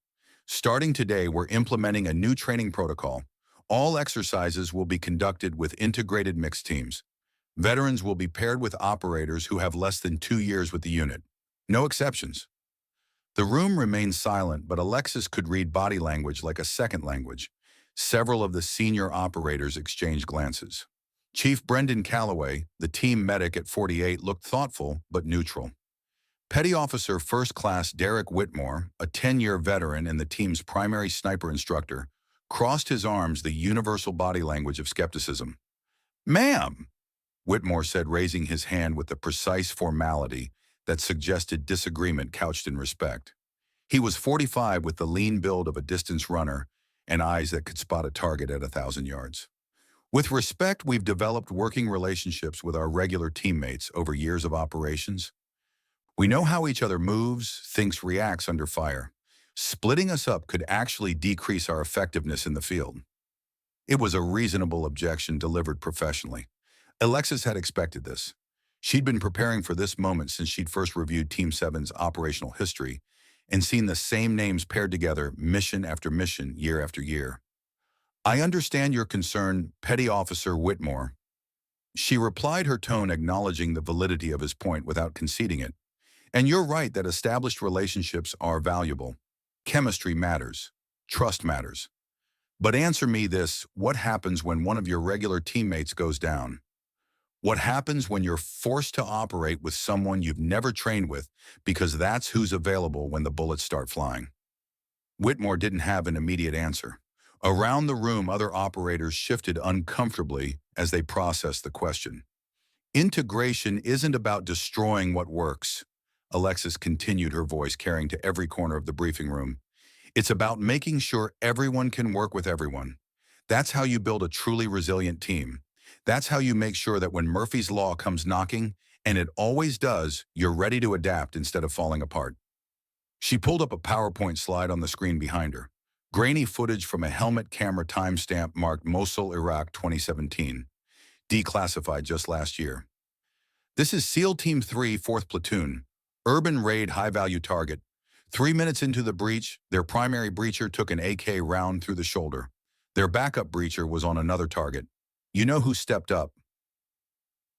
"Starting today, we're implementing a new training protocol. All exercises will be conducted with integrated mixed teams. Veterans will be paired with operators who have less than 2 years with the unit. No exceptions." The room remained silent, but Alexis could read body language like a second language. Several of the senior operators exchanged glances. Chief Brendan Calloway, the team medic at 48, looked thoughtful but neutral. Petty Officer First Class Derek Whitmore, a 10-year veteran and the team's primary sniper instructor, crossed his arms, the universal body language of skepticism. "Ma'am," Whitmore said, raising his hand with the precise formality that suggested disagreement couched in respect. He was 45, with the lean build of a distance runner and eyes that could spot a target at 1,000 yards. "With respect, we've developed working relationships with our regular teammates over years of operations. We know how each other moves, thinks, reacts under fire. Splitting us up could actually decrease our effectiveness in the field." It was a reasonable objection delivered professionally. Alexis had expected this. She'd been preparing for this moment since she'd first reviewed Team 7's operational history and seen the same names paired together mission after mission, year after year. I understand your concern, Petty Officer Whitmore. She replied, her tone acknowledging the validity of his point without conceding it. And you're right that established relationships are valuable. Chemistry matters. Trust matters. But answer me this, what happens when one of your regular teammates goes down? What happens when you're forced to operate with someone you've never trained with because that's who's available when the bullets start flying? Whitmore didn't have an immediate answer. Around the room, other operators shifted uncomfortably as they processed the question. Integration isn't about destroying what works. Alexis continued, her voice carrying to every corner of the briefing room. It's about making sure everyone can work with everyone. That's how you build a truly resilient team. That's how you make sure that when Murphy's Law comes knocking, and it always does, you're ready to adapt instead of falling apart. She pulled up a PowerPoint slide on the screen behind her. Grainy footage from a helmet camera timestamp marked Mosul, Iraq 2017. Declassified just last year. This is SEAL Team 3, 4th Platoon. Urban raid high-value target. 3 minutes into the breach, their primary breacher took an AK round through the shoulder. Their backup breacher was on another target. You know who stepped up?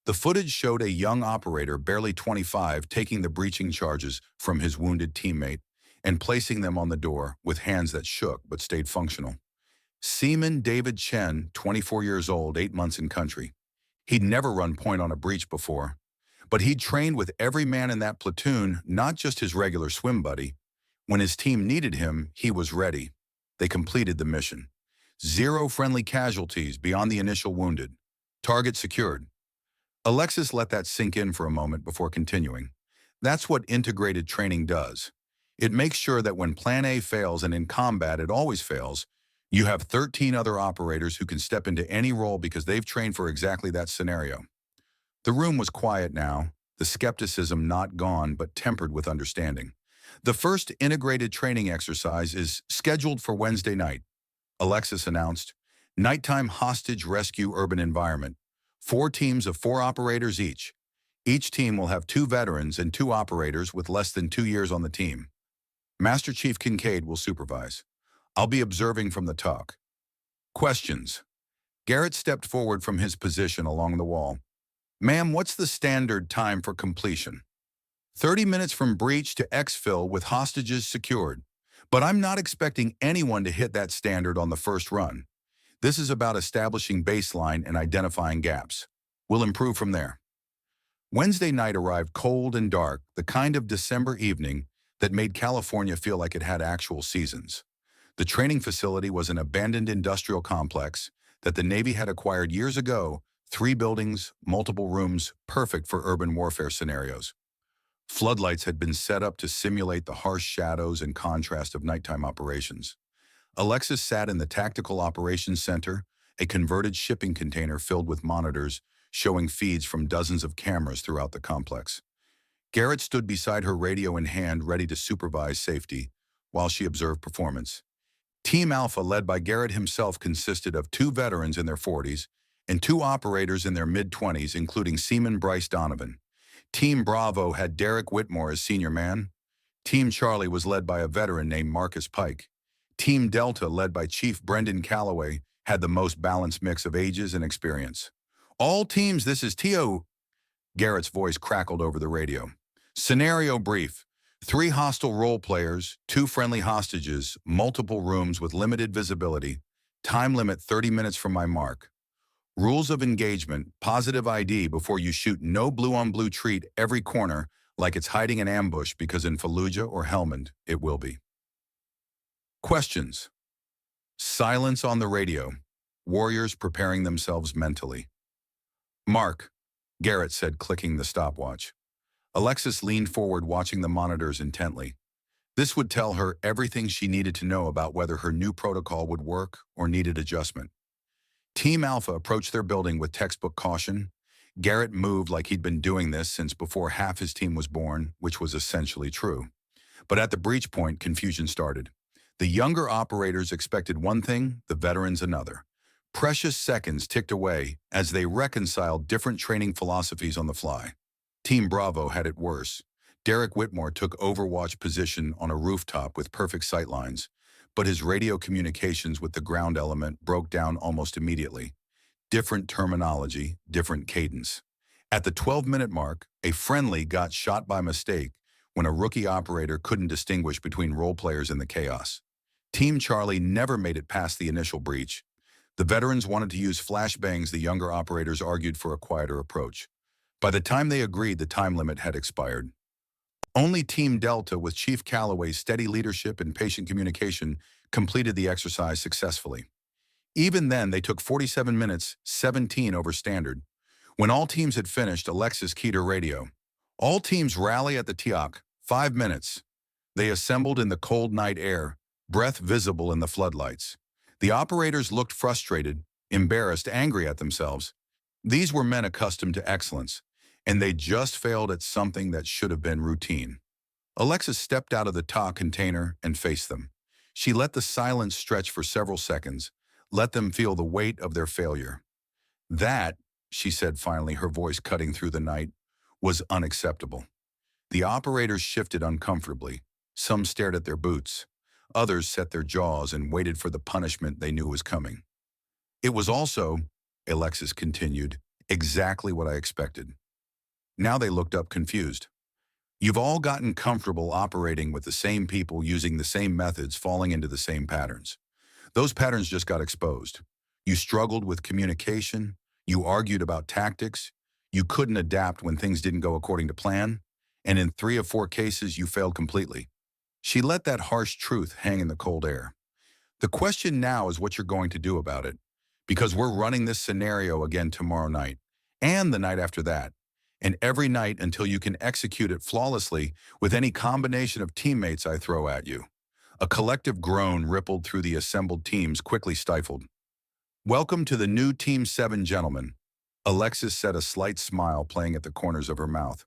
The footage showed a young operator, barely 25, taking the breaching charges from his wounded teammate and placing them on the door with hands that shook but stayed functional. Seaman David Chen, 24 years old, 8 months in country. He'd never run point on a breach before, but he'd trained with every man in that platoon, not just his regular swim buddy. When his team needed him, he was ready. They completed the mission. 0 friendly casualties beyond the initial wounded. Target secured. Alexis let that sink in for a moment before continuing. That's what integrated training does. It makes sure that when Plan A fails, and in combat it always fails, you have 13 other operators who can step into any role because they've trained for exactly that scenario. The room was quiet now, the skepticism not gone but tempered with understanding. The first integrated training exercise is scheduled for Wednesday night, Alexis announced. Nighttime hostage rescue urban environment. 4 teams of 4 operators each. Each team will have 2 veterans and 2 operators with less than 2 years on the team. Master Chief Kincaid will supervise. I'll be observing from the talk. Questions. Garrett stepped forward from his position along the wall. Ma'am, what's the standard time for completion? 30 minutes from breach to exfil with hostages secured. But I'm not expecting anyone to hit that standard on the first run. This is about establishing baseline and identifying gaps. We'll improve from there. Wednesday night arrived cold and dark, the kind of December evening that made California feel like it had actual seasons. The training facility was an abandoned industrial complex that the Navy had acquired years ago, 3 buildings, multiple rooms, perfect for urban warfare scenarios. Floodlights had been set up to simulate the harsh shadows and contrast of nighttime operations. Alexis sat in the Tactical Operations Center, a converted shipping container filled with monitors showing feeds from dozens of cameras throughout the complex. Garrett stood beside her, radio in hand, ready to supervise safety, while she observed performance. Team Alpha, led by Garrett himself, consisted of 2 veterans in their 40s and 2 operators in their mid-20s, including Seaman Bryce Donovan. Team Bravo had Derek Whitmore as senior man. Team Charlie was led by a veteran named Marcus Pike. Team Delta, led by Chief Brendan Calloway, had the most balanced mix of ages and experience. All teams, this is T.O. Garrett's voice crackled over the radio. Scenario brief. 3 hostile role players, 2 friendly hostages, multiple rooms with limited visibility. Time limit 30 minutes from my mark. Rules of engagement, positive ID before you shoot, no blue-on-blue treat every corner like it's hiding an ambush, because in Fallujah or Helmand, it will be. Questions. Silence on the radio. Warriors preparing themselves mentally. Mark, Garrett said, clicking the stopwatch. Alexis leaned forward, watching the monitors intently. This would tell her everything she needed to know about whether her new protocol would work or needed adjustment. Team Alpha approached their building with textbook caution. Garrett moved like he'd been doing this since before half his team was born, which was essentially true. But at the breach point, confusion started. The younger operators expected one thing, the veterans another. Precious seconds ticked away as they reconciled different training philosophies on the fly. Team Bravo had it worse. Derek Whitmore took overwatch position on a rooftop with perfect sightlines, but his radio communications with the ground element broke down almost immediately. Different terminology, different cadence. At the 12-minute mark, a friendly got shot by mistake when a rookie operator couldn't distinguish between role players in the chaos. Team Charlie never made it past the initial breach. The veterans wanted to use flashbangs. The younger operators argued for a quieter approach. By the time they agreed, the time limit had expired. Only Team Delta, with Chief Calloway's steady leadership and patient communication, completed the exercise successfully. Even then, they took 47 minutes, 17 over standard. When all teams had finished, Alexis keyed her radio. All teams rally at the TIOC, 5 minutes. They assembled in the cold night air, breath visible in the floodlights. The operators looked frustrated, embarrassed, angry at themselves. These were men accustomed to excellence, and they just failed at something that should have been routine. Alexis stepped out of the TA container and faced them. She let the silence stretch for several seconds, let them feel the weight of their failure. That, she said finally, her voice cutting through the night, was unacceptable. The operators shifted uncomfortably. Some stared at their boots. Others set their jaws and waited for the punishment they knew was coming. It was also, Alexis continued, exactly what I expected. Now they looked up confused. You've all gotten comfortable operating with the same people, using the same methods, falling into the same patterns. Those patterns just got exposed. You struggled with communication. You argued about tactics. You couldn't adapt when things didn't go according to plan. And in 3 of 4 cases, you failed completely. She let that harsh truth hang in the cold air. The question now is what you're going to do about it. Because we're running this scenario again tomorrow night, and the night after that, and every night until you can execute it flawlessly with any combination of teammates I throw at you. A collective groan rippled through the assembled teams, quickly stifled. Welcome to the new Team 7, gentlemen. Alexis said, a slight smile playing at the corners of her mouth.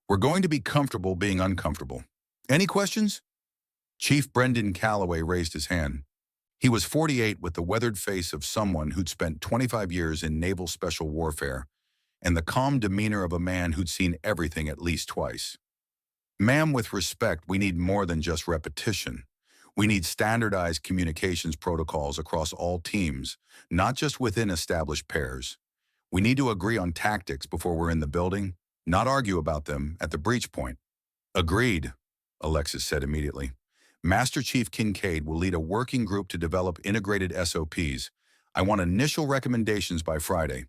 We're going to be comfortable being uncomfortable. Any questions? Chief Brendan Calloway raised his hand. He was 48, with the weathered face of someone who'd spent 25 years in naval special warfare and the calm demeanor of a man who'd seen everything at least twice. Ma'am, with respect, we need more than just repetition. We need standardized communications protocols across all teams, not just within established pairs. We need to agree on tactics before we're in the building, not argue about them at the breach point. Agreed, Alexis said immediately. Master Chief Kincaid will lead a working group to develop integrated SOPs. I want initial recommendations by Friday.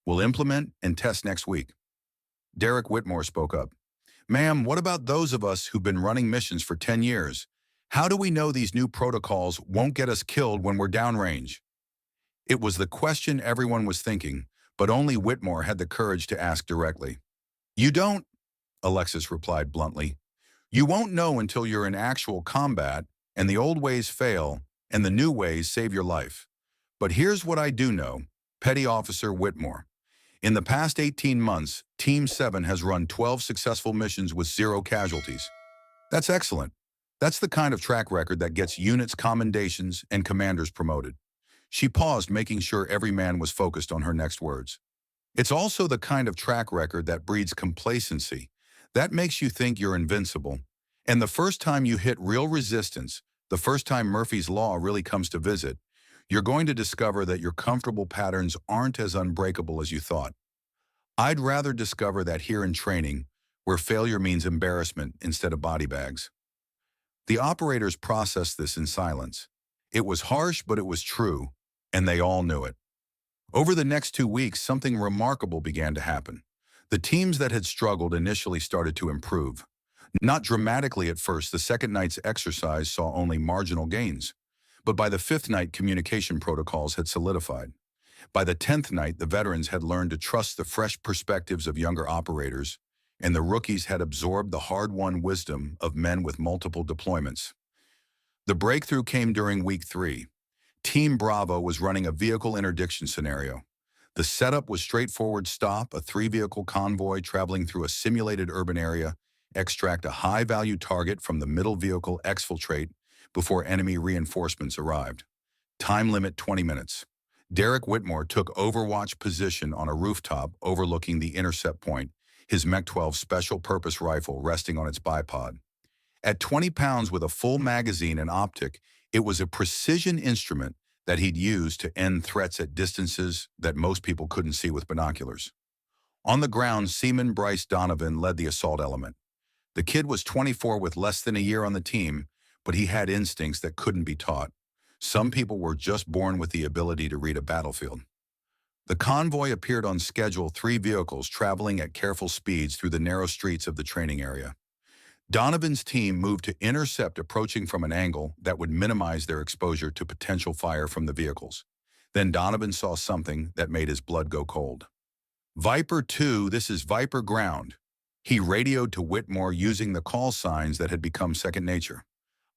We'll implement and test next week. Derek Whitmore spoke up. Ma'am, what about those of us who've been running missions for 10 years? How do we know these new protocols won't get us killed when we're downrange? It was the question everyone was thinking, but only Whitmore had the courage to ask directly. You don't, Alexis replied bluntly. You won't know until you're in actual combat and the old ways fail and the new ways save your life. But here's what I do know, Petty Officer Whitmore. In the past 18 months, Team 7 has run 12 successful missions with 0 casualties. That's excellent. That's the kind of track record that gets units commendations and commanders promoted. She paused, making sure every man was focused on her next words. It's also the kind of track record that breeds complacency. That makes you think you're invincible. And the first time you hit real resistance, the first time Murphy's Law really comes to visit, you're going to discover that your comfortable patterns aren't as unbreakable as you thought. I'd rather discover that here in training, where failure means embarrassment instead of body bags. The operators processed this in silence. It was harsh, but it was true, and they all knew it. Over the next 2 weeks, something remarkable began to happen. The teams that had struggled initially started to improve. Not dramatically at first, the second night's exercise saw only marginal gains. But by the 5th night, communication protocols had solidified. By the 10th night, the veterans had learned to trust the fresh perspectives of younger operators, and the rookies had absorbed the hard-won wisdom of men with multiple deployments. The breakthrough came during week 3. Team Bravo was running a vehicle interdiction scenario. The setup was straightforward: stop a 3-vehicle convoy traveling through a simulated urban area, extract a high-value target from the middle vehicle, exfiltrate before enemy reinforcements arrived. Time limit 20 minutes. Derek Whitmore took overwatch position on a rooftop overlooking the intercept point, his Mech-12 special purpose rifle resting on its bipod. At 20 pounds with a full magazine and optic, it was a precision instrument that he'd use to end threats at distances that most people couldn't see with binoculars. On the ground, Seaman Bryce Donovan led the assault element. The kid was 24 with less than a year on the team, but he had instincts that couldn't be taught. Some people were just born with the ability to read a battlefield. The convoy appeared on schedule, 3 vehicles traveling at careful speeds through the narrow streets of the training area. Donovan's team moved to intercept approaching from an angle that would minimize their exposure to potential fire from the vehicles. Then Donovan saw something that made his blood go cold. Viper 2, this is Viper ground. He radioed to Whitmore using the call signs that had become second nature.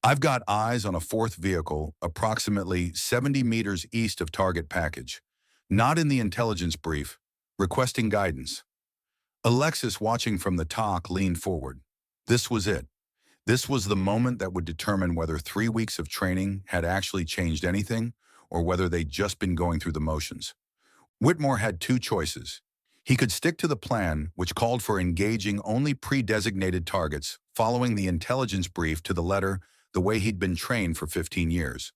I've got eyes on a 4th vehicle approximately 70 meters east of target package. Not in the intelligence brief, requesting guidance. Alexis, watching from the TOC, leaned forward. This was it. This was the moment that would determine whether 3 weeks of training had actually changed anything or whether they'd just been going through the motions. Whitmore had 2 choices. He could stick to the plan, which called for engaging only pre-designated targets, following the intelligence brief to the letter the way he'd been trained for 15 years.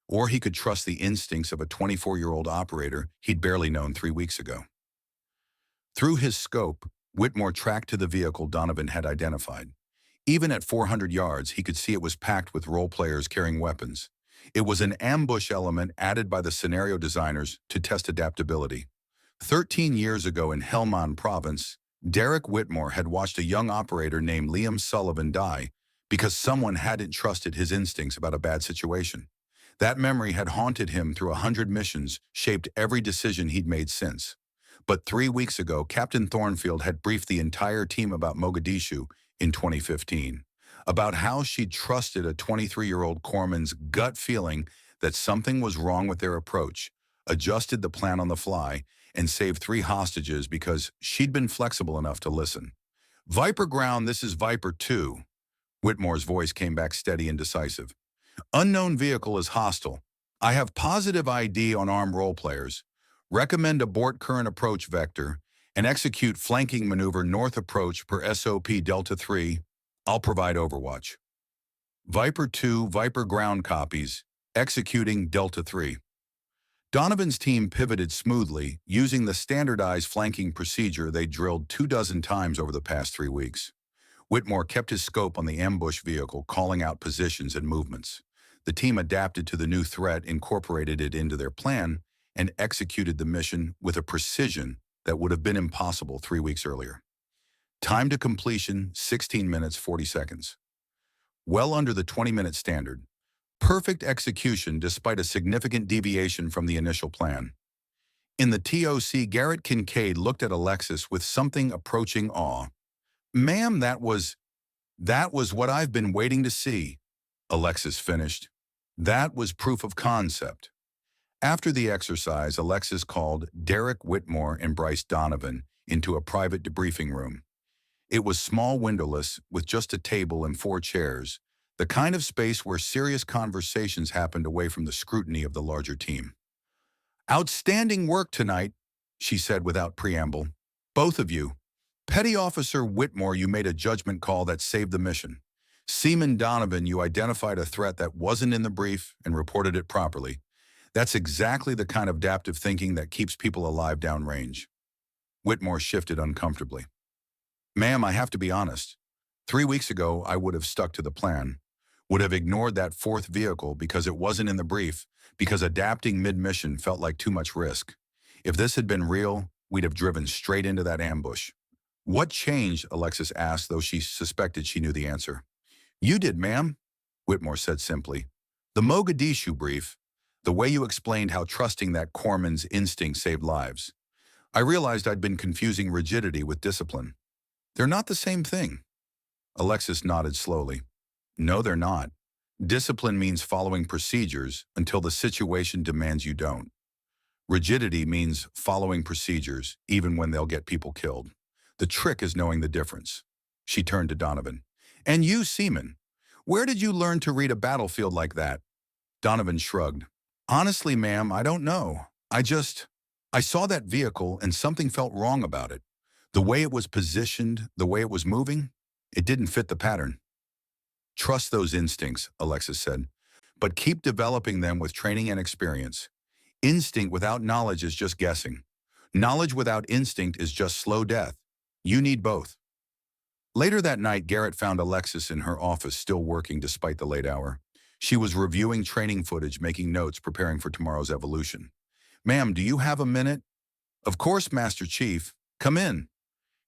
Or he could trust the instincts of a 24-year-old operator he'd barely known 3 weeks ago. Through his scope, Whitmore tracked to the vehicle Donovan had identified. Even at 400 yards, he could see it was packed with role players carrying weapons. It was an ambush element added by the scenario designers to test adaptability. 13 years ago in Helmand Province, Derek Whitmore had watched a young operator named Liam Sullivan die because someone hadn't trusted his instincts about a bad situation. That memory had haunted him through 100 missions, shaped every decision he'd made since. But 3 weeks ago, Captain Thornfield had briefed the entire team about Mogadishu in 2015, about how she'd trusted a 23-year-old corpsman's gut feeling that something was wrong with their approach, adjusted the plan on the fly, and saved 3 hostages because she'd been flexible enough to listen. Viper ground, this is Viper 2. Whitmore's voice came back steady and decisive. Unknown vehicle is hostile. I have positive ID on armed role players. Recommend abort current approach vector and execute flanking maneuver north approach per SOP Delta 3. I'll provide overwatch. Viper 2, Viper ground copies. Executing Delta 3. Donovan's team pivoted smoothly, using the standardized flanking procedure they drilled 24 times over the past 3 weeks. Whitmore kept his scope on the ambush vehicle, calling out positions and movements. The team adapted to the new threat, incorporated it into their plan, and executed the mission with a precision that would have been impossible 3 weeks earlier. Time to completion, 16 minutes, 40 seconds. Well under the 20-minute standard. Perfect execution despite a significant deviation from the initial plan. In the TOC, Garrett Kincaid looked at Alexis with something approaching awe. Ma'am, that was what I've been waiting to see, Alexis finished. That was proof of concept. After the exercise, Alexis called Derek Whitmore and Bryce Donovan into a private debriefing room. It was small, windowless, with just a table and 4 chairs, the kind of space where serious conversations happened away from the scrutiny of the larger team. Outstanding work tonight, she said without preamble. Both of you. Petty Officer Whitmore, you made a judgment call that saved the mission. Seaman Donovan, you identified a threat that wasn't in the brief and reported it properly. That's exactly the kind of adaptive thinking that keeps people alive downrange. Whitmore shifted uncomfortably. Ma'am, I have to be honest. 3 weeks ago, I would have stuck to the plan, would have ignored that 4th vehicle because it wasn't in the brief, because adapting mid-mission felt like too much risk. If this had been real, we'd have driven straight into that ambush. What changed? Alexis asked, though she suspected she knew the answer. You did, ma'am, Whitmore said simply. The Mogadishu brief, the way you explained how trusting that corpsman's instinct saved lives. I realized I'd been confusing rigidity with discipline. They're not the same thing. Alexis nodded slowly. No, they're not. Discipline means following procedures until the situation demands you don't. Rigidity means following procedures even when they'll get people killed. The trick is knowing the difference. She turned to Donovan. And you, Seaman, where did you learn to read a battlefield like that? Donovan shrugged. Honestly, ma'am, I don't know. I just, I saw that vehicle and something felt wrong about it. The way it was positioned, the way it was moving, it didn't fit the pattern. Trust those instincts, Alexis said, but keep developing them with training and experience. Instinct without knowledge is just guessing. Knowledge without instinct is just slow death. You need both. Later that night, Garrett found Alexis in her office still working despite the late hour. She was reviewing training footage, making notes, preparing for tomorrow's evolution. Ma'am, do you have a minute? Of course, Master Chief. Come in.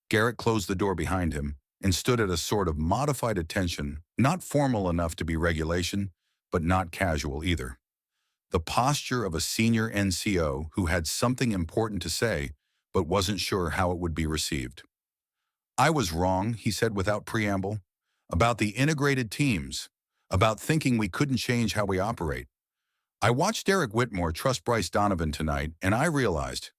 Garrett closed the door behind him and stood at a sort of modified attention, not formal enough to be regulation, but not casual either. The posture of a senior NCO who had something important to say, but wasn't sure how it would be received. I was wrong, he said without preamble, about the integrated teams, about thinking we couldn't change how we operate. I watched Derek Whitmore trust Bryce Donovan tonight, and I realized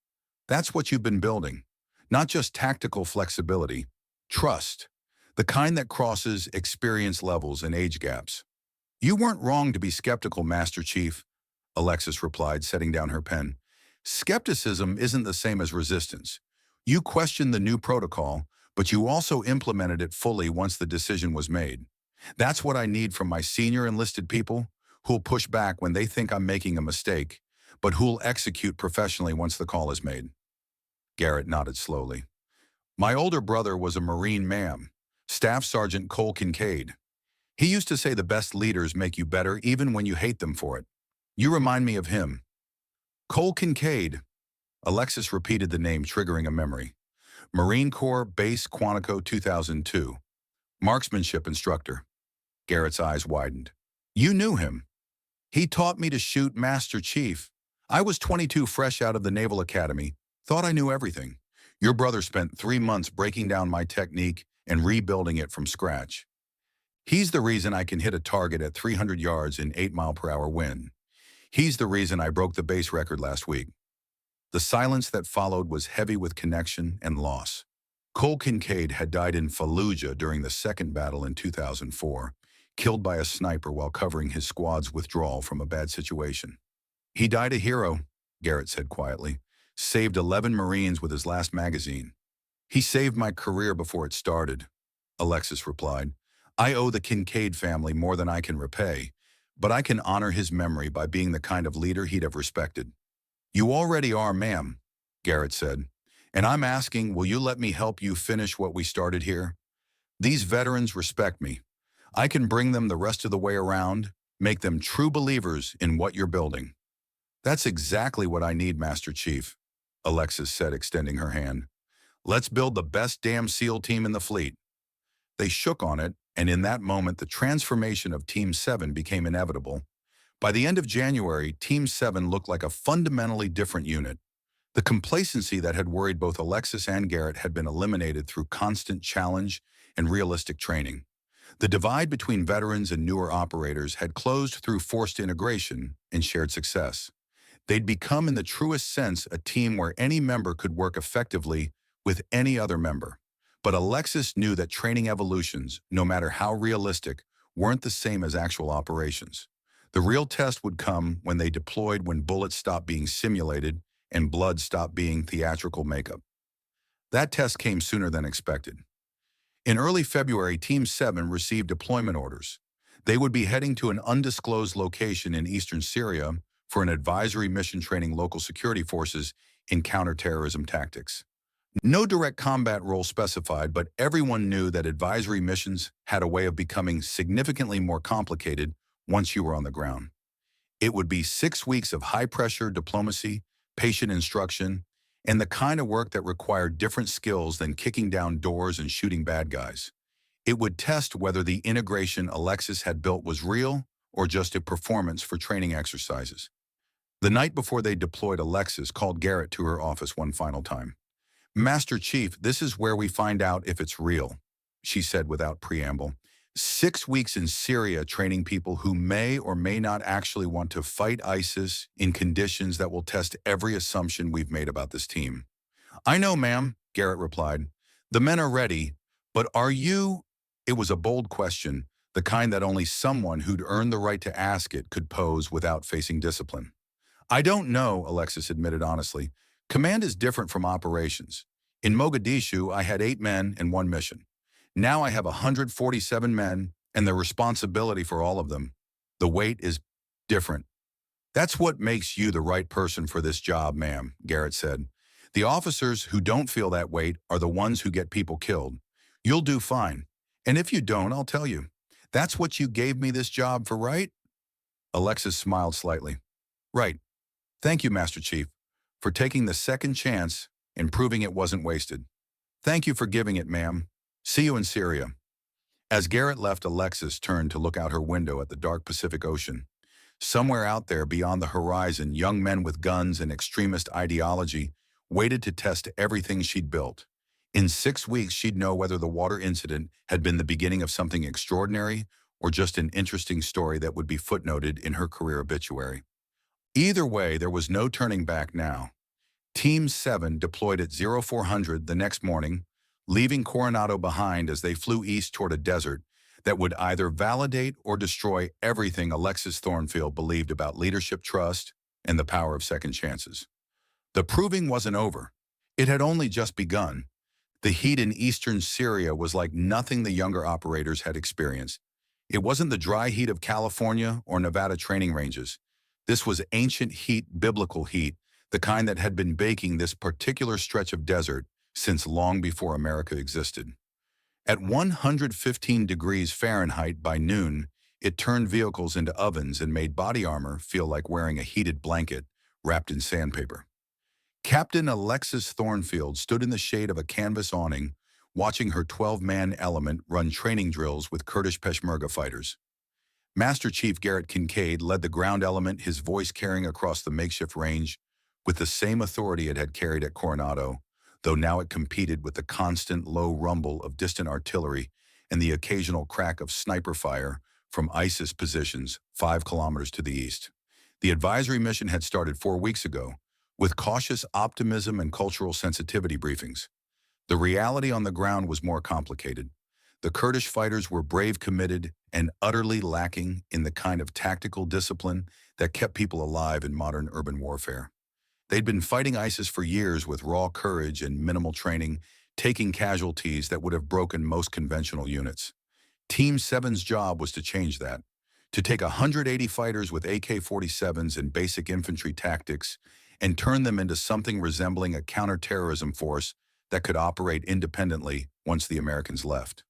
that's what you've been building. Not just tactical flexibility, trust, the kind that crosses experience levels and age gaps. You weren't wrong to be skeptical, Master Chief, Alexis replied, setting down her pen. Skepticism isn't the same as resistance. You questioned the new protocol, but you also implemented it fully once the decision was made. That's what I need from my senior enlisted people, who'll push back when they think I'm making a mistake, but who'll execute professionally once the call is made. Garrett nodded slowly. My older brother was a Marine, ma'am, Staff Sergeant Cole Kincaid. He used to say the best leaders make you better even when you hate them for it. You remind me of him. Cole Kincaid. Alexis repeated the name, triggering a memory. Marine Corps Base Quantico 2002. Marksmanship instructor. Garrett's eyes widened. You knew him. He taught me to shoot, Master Chief. I was 22, fresh out of the Naval Academy, thought I knew everything. Your brother spent 3 months breaking down my technique and rebuilding it from scratch. He's the reason I can hit a target at 300 yards in 8-mile-per-hour wind. He's the reason I broke the base record last week. The silence that followed was heavy with connection and loss. Cole Kincaid had died in Fallujah during the second battle in 2004, killed by a sniper while covering his squad's withdrawal from a bad situation. He died a hero, Garrett said quietly. Saved 11 Marines with his last magazine. He saved my career before it started, Alexis replied. I owe the Kincaid family more than I can repay, but I can honor his memory by being the kind of leader he'd have respected. You already are, ma'am, Garrett said, and I'm asking, will you let me help you finish what we started here? These veterans respect me. I can bring them the rest of the way around, make them true believers in what you're building. That's exactly what I need, Master Chief, Alexis said, extending her hand. Let's build the best damn SEAL team in the fleet. They shook on it, and in that moment, the transformation of Team 7 became inevitable. By the end of January, Team 7 looked like a fundamentally different unit. The complacency that had worried both Alexis and Garrett had been eliminated through constant challenge and realistic training. The divide between veterans and newer operators had closed through forced integration and shared success. They'd become, in the truest sense, a team where any member could work effectively with any other member. But Alexis knew that training evolutions, no matter how realistic, weren't the same as actual operations. The real test would come when they deployed, when bullets stopped being simulated and blood stopped being theatrical makeup. That test came sooner than expected. In early February, Team 7 received deployment orders. They would be heading to an undisclosed location in eastern Syria for an advisory mission training local security forces in counterterrorism tactics. No direct combat role specified, but everyone knew that advisory missions had a way of becoming significantly more complicated once you were on the ground. It would be 6 weeks of high-pressure diplomacy, patient instruction, and the kind of work that required different skills than kicking down doors and shooting bad guys. It would test whether the integration Alexis had built was real or just a performance for training exercises. The night before they deployed, Alexis called Garrett to her office one final time. Master Chief, this is where we find out if it's real, she said without preamble. 6 weeks in Syria training people who may or may not actually want to fight ISIS in conditions that will test every assumption we've made about this team. I know, ma'am, Garrett replied. The men are ready, but are you? It was a bold question, the kind that only someone who'd earned the right to ask it could pose without facing discipline. I don't know, Alexis admitted honestly. Command is different from operations. In Mogadishu, I had 8 men and 1 mission. Now I have 147 men and the responsibility for all of them. The weight is different. That's what makes you the right person for this job, ma'am, Garrett said. The officers who don't feel that weight are the ones who get people killed. You'll do fine. And if you don't, I'll tell you. That's what you gave me this job for, right? Alexis smiled slightly. Right. Thank you, Master Chief, for taking the second chance and proving it wasn't wasted. Thank you for giving it, ma'am. See you in Syria. As Garrett left, Alexis turned to look out her window at the dark Pacific Ocean. Somewhere out there beyond the horizon, young men with guns and extremist ideology waited to test everything she'd built. In 6 weeks, she'd know whether the water incident had been the beginning of something extraordinary or just an interesting story that would be footnoted in her career obituary. Either way, there was no turning back now. Team 7 deployed at 0400 the next morning, leaving Coronado behind as they flew east toward a desert that would either validate or destroy everything Alexis Thornfield believed about leadership trust and the power of second chances. The proving wasn't over. It had only just begun. The heat in eastern Syria was like nothing the younger operators had experienced. It wasn't the dry heat of California or Nevada training ranges. This was ancient heat, biblical heat, the kind that had been baking this particular stretch of desert since long before America existed. At 115 degrees Fahrenheit by noon, it turned vehicles into ovens and made body armor feel like wearing a heated blanket wrapped in sandpaper. Captain Alexis Thornfield stood in the shade of a canvas awning, watching her 12-man element run training drills with Kurdish Peshmerga fighters. Master Chief Garrett Kincaid led the ground element, his voice carrying across the makeshift range with the same authority it had carried at Coronado, though now it competed with the constant low rumble of distant artillery and the occasional crack of sniper fire from ISIS positions 5 kilometers to the east. The advisory mission had started 4 weeks ago, with cautious optimism and cultural sensitivity briefings. The reality on the ground was more complicated. The Kurdish fighters were brave, committed, and utterly lacking in the kind of tactical discipline that kept people alive in modern urban warfare. They'd been fighting ISIS for years with raw courage and minimal training, taking casualties that would have broken most conventional units. Team 7's job was to change that, to take 180 fighters with AK-47s and basic infantry tactics and turn them into something resembling a counterterrorism force that could operate independently once the Americans left.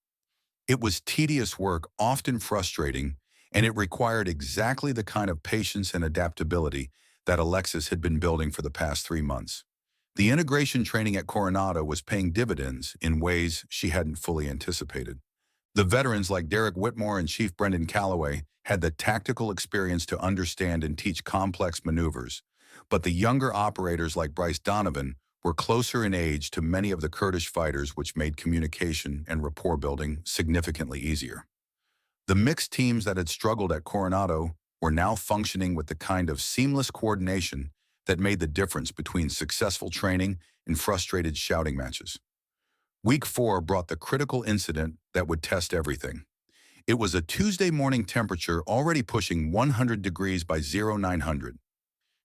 It was tedious work, often frustrating, and it required exactly the kind of patience and adaptability that Alexis had been building for the past 3 months. The integration training at Coronado was paying dividends in ways she hadn't fully anticipated. The veterans like Derek Whitmore and Chief Brendan Calloway had the tactical experience to understand and teach complex maneuvers, but the younger operators like Bryce Donovan were closer in age to many of the Kurdish fighters, which made communication and rapport building significantly easier. The mixed teams that had struggled at Coronado were now functioning with the kind of seamless coordination that made the difference between successful training and frustrated shouting matches. Week 4 brought the critical incident that would test everything. It was a Tuesday morning temperature already pushing 100 degrees by 0900.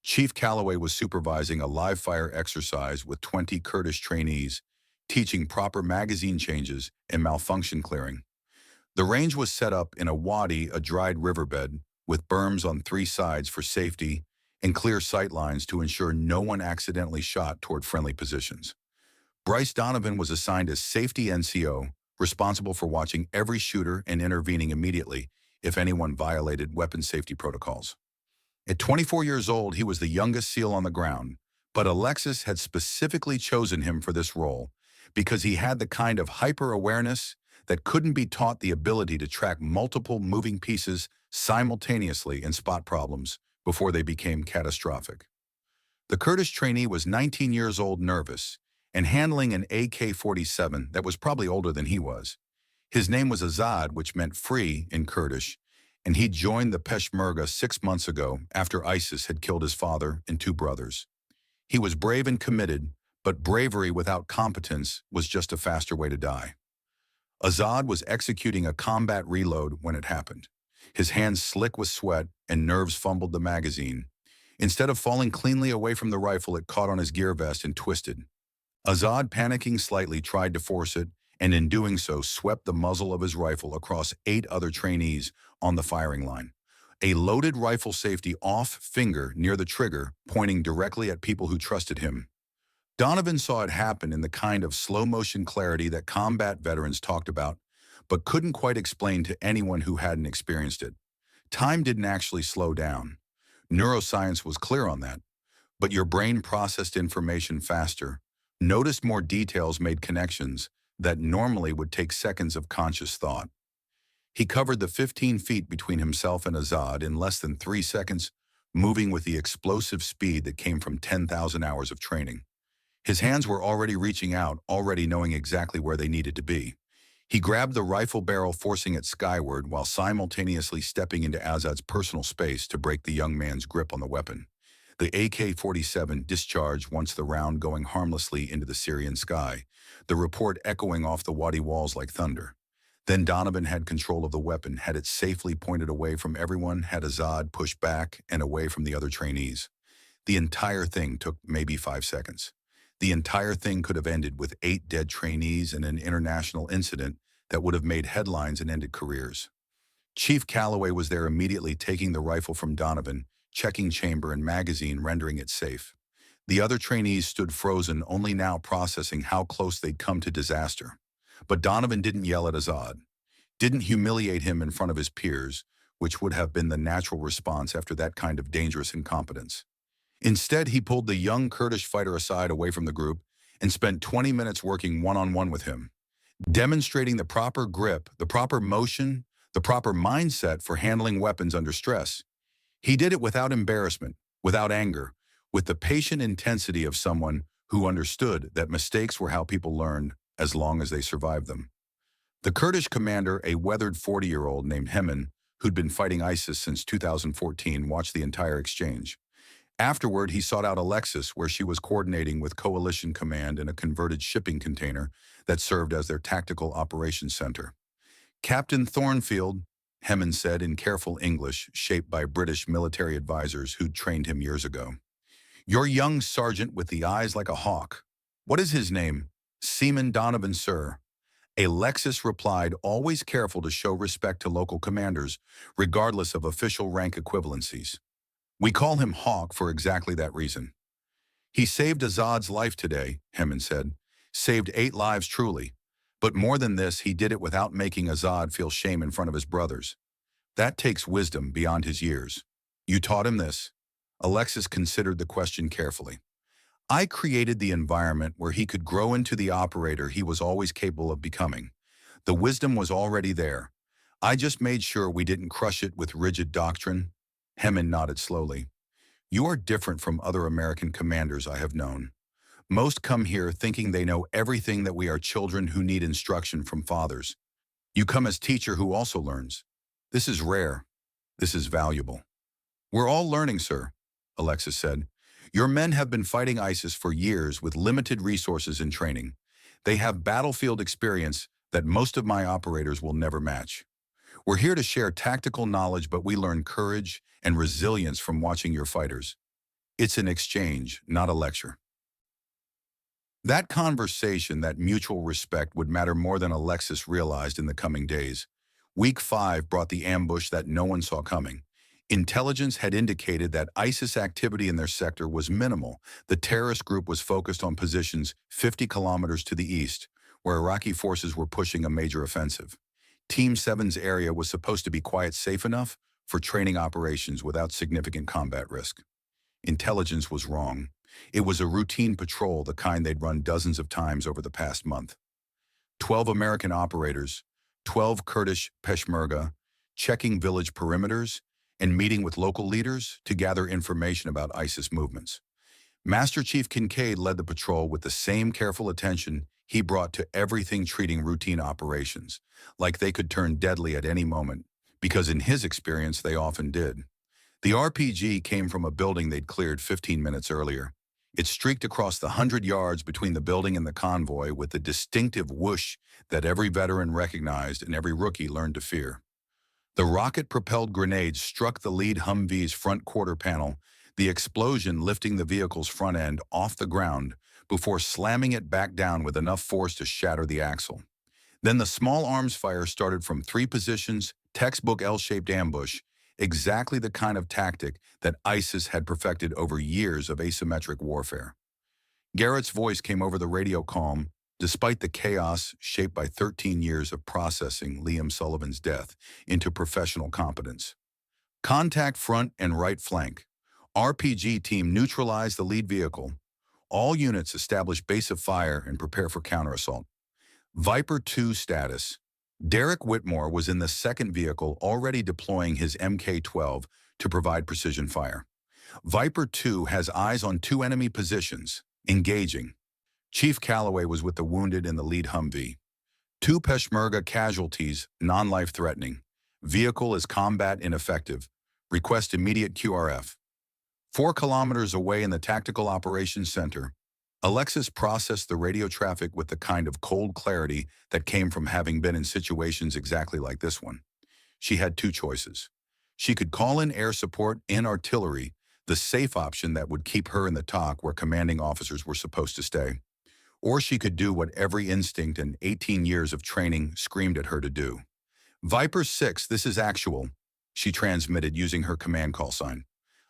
Chief Calloway was supervising a live-fire exercise with 20 Kurdish trainees, teaching proper magazine changes and malfunction clearing. The range was set up in a wadi, a dried riverbed, with berms on 3 sides for safety and clear sight lines to ensure no one accidentally shot toward friendly positions. Bryce Donovan was assigned as safety NCO, responsible for watching every shooter and intervening immediately if anyone violated weapon safety protocols. At 24 years old, he was the youngest SEAL on the ground, but Alexis had specifically chosen him for this role because he had the kind of hyper-awareness that couldn't be taught, the ability to track multiple moving pieces simultaneously and spot problems before they became catastrophic. The Kurdish trainee was 19 years old, nervous, and handling an AK-47 that was probably older than he was. His name was Azad, which meant free in Kurdish, and he joined the Peshmerga 6 months ago after ISIS had killed his father and 2 brothers. He was brave and committed, but bravery without competence was just a faster way to die. Azad was executing a combat reload when it happened. His hands slick with sweat and nerves fumbled the magazine. Instead of falling cleanly away from the rifle, it caught on his gear vest and twisted. Azad, panicking slightly, tried to force it, and in doing so swept the muzzle of his rifle across 8 other trainees on the firing line. A loaded rifle safety off finger near the trigger, pointing directly at people who trusted him. Donovan saw it happen in the kind of slow-motion clarity that combat veterans talked about, but couldn't quite explain to anyone who hadn't experienced it. Time didn't actually slow down. Neuroscience was clear on that. But your brain processed information faster, noticed more details, made connections that normally would take seconds of conscious thought. He covered the 15 feet between himself and Azad in less than 3 seconds, moving with the explosive speed that came from 10,000 hours of training. His hands were already reaching out, already knowing exactly where they needed to be. He grabbed the rifle barrel, forcing it skyward while simultaneously stepping into Azad's personal space to break the young man's grip on the weapon. The AK-47 discharged once, the round going harmlessly into the Syrian sky, the report echoing off the Wadi walls like thunder. Then Donovan had control of the weapon, had it safely pointed away from everyone, had Azad pushed back and away from the other trainees. The entire thing took maybe 5 seconds. The entire thing could have ended with 8 dead trainees and an international incident that would have made headlines and ended careers. Chief Calloway was there immediately, taking the rifle from Donovan, checking chamber and magazine, rendering it safe. The other trainees stood frozen, only now processing how close they'd come to disaster. But Donovan didn't yell at Azad, didn't humiliate him in front of his peers, which would have been the natural response after that kind of dangerous incompetence. Instead, he pulled the young Kurdish fighter aside away from the group and spent 20 minutes working one-on-one with him, demonstrating the proper grip, the proper motion, the proper mindset for handling weapons under stress. He did it without embarrassment, without anger, with the patient intensity of someone who understood that mistakes were how people learned as long as they survived them. The Kurdish commander, a weathered 40-year-old named Hemen, who'd been fighting ISIS since 2014, watched the entire exchange. Afterward, he sought out Alexis, where she was coordinating with Coalition Command in a converted shipping container that served as their tactical operations center. "Captain Thornfield," Hemen said in careful English, shaped by British military advisors who'd trained him years ago. "Your young sergeant with the eyes like a hawk. What is his name?" "Seaman Donovan, sir." Alexis replied, always careful to show respect to local commanders, regardless of official rank equivalencies. "We call him Hawk for exactly that reason." "He saved Azad's life today," Hemen said. "Saved 8 lives truly. But more than this, he did it without making Azad feel shame in front of his brothers. That takes wisdom beyond his years." "You taught him this?" Alexis considered the question carefully. "I created the environment where he could grow into the operator he was always capable of becoming. The wisdom was already there. I just made sure we didn't crush it with rigid doctrine." Hemen nodded slowly. "You are different from other American commanders I have known. Most come here thinking they know everything, that we are children who need instruction from fathers. You come as teacher who also learns. This is rare. This is valuable." "We're all learning, sir," Alexis said. "Your men have been fighting ISIS for years with limited resources and training. They have battlefield experience that most of my operators will never match. We're here to share tactical knowledge, but we learn courage and resilience from watching your fighters. It's an exchange, not a lecture." That conversation, that mutual respect, would matter more than Alexis realized in the coming days. Week 5 brought the ambush that no one saw coming. Intelligence had indicated that ISIS activity in their sector was minimal. The terrorist group was focused on positions 50 kilometers to the east, where Iraqi forces were pushing a major offensive. Team 7's area was supposed to be quiet, safe enough for training operations without significant combat risk. Intelligence was wrong. It was a routine patrol, the kind they'd run dozens of times over the past month. 12 American operators, 12 Kurdish Peshmerga, checking village perimeters and meeting with local leaders to gather information about ISIS movements. Master Chief Kincaid led the patrol with the same careful attention he brought to everything, treating routine operations like they could turn deadly at any moment, because in his experience they often did. The RPG came from a building they'd cleared 15 minutes earlier. It streaked across the 100 yards between the building and the convoy with the distinctive whoosh that every veteran recognized and every rookie learned to fear. The rocket-propelled grenades struck the lead Humvee's front quarter panel, the explosion lifting the vehicle's front end off the ground before slamming it back down with enough force to shatter the axle. Then the small arms fire started from 3 positions, textbook L-shaped ambush, exactly the kind of tactic that ISIS had perfected over years of asymmetric warfare. Garrett's voice came over the radio calm, despite the chaos shaped by 13 years of processing Liam Sullivan's death into professional competence. Contact front and right flank. RPG team neutralize the lead vehicle. All units establish base of fire and prepare for counterassault. Viper 2 status. Derek Whitmore was in the second vehicle already deploying his Mk-12 to provide precision fire. Viper 2 has eyes on 2 enemy positions, engaging. Chief Calloway was with the wounded in the lead Humvee. 2 Peshmerga casualties, non-life-threatening. Vehicle is combat ineffective. Request immediate QRF. 4 kilometers away in the Tactical Operations Center, Alexis processed the radio traffic with the kind of cold clarity that came from having been in situations exactly like this one. She had 2 choices. She could call in air support and artillery, the safe option that would keep her in the TOC where commanding officers were supposed to stay. Or she could do what every instinct and 18 years of training screamed at her to do. Viper 6, this is actual, she transmitted using her command call sign.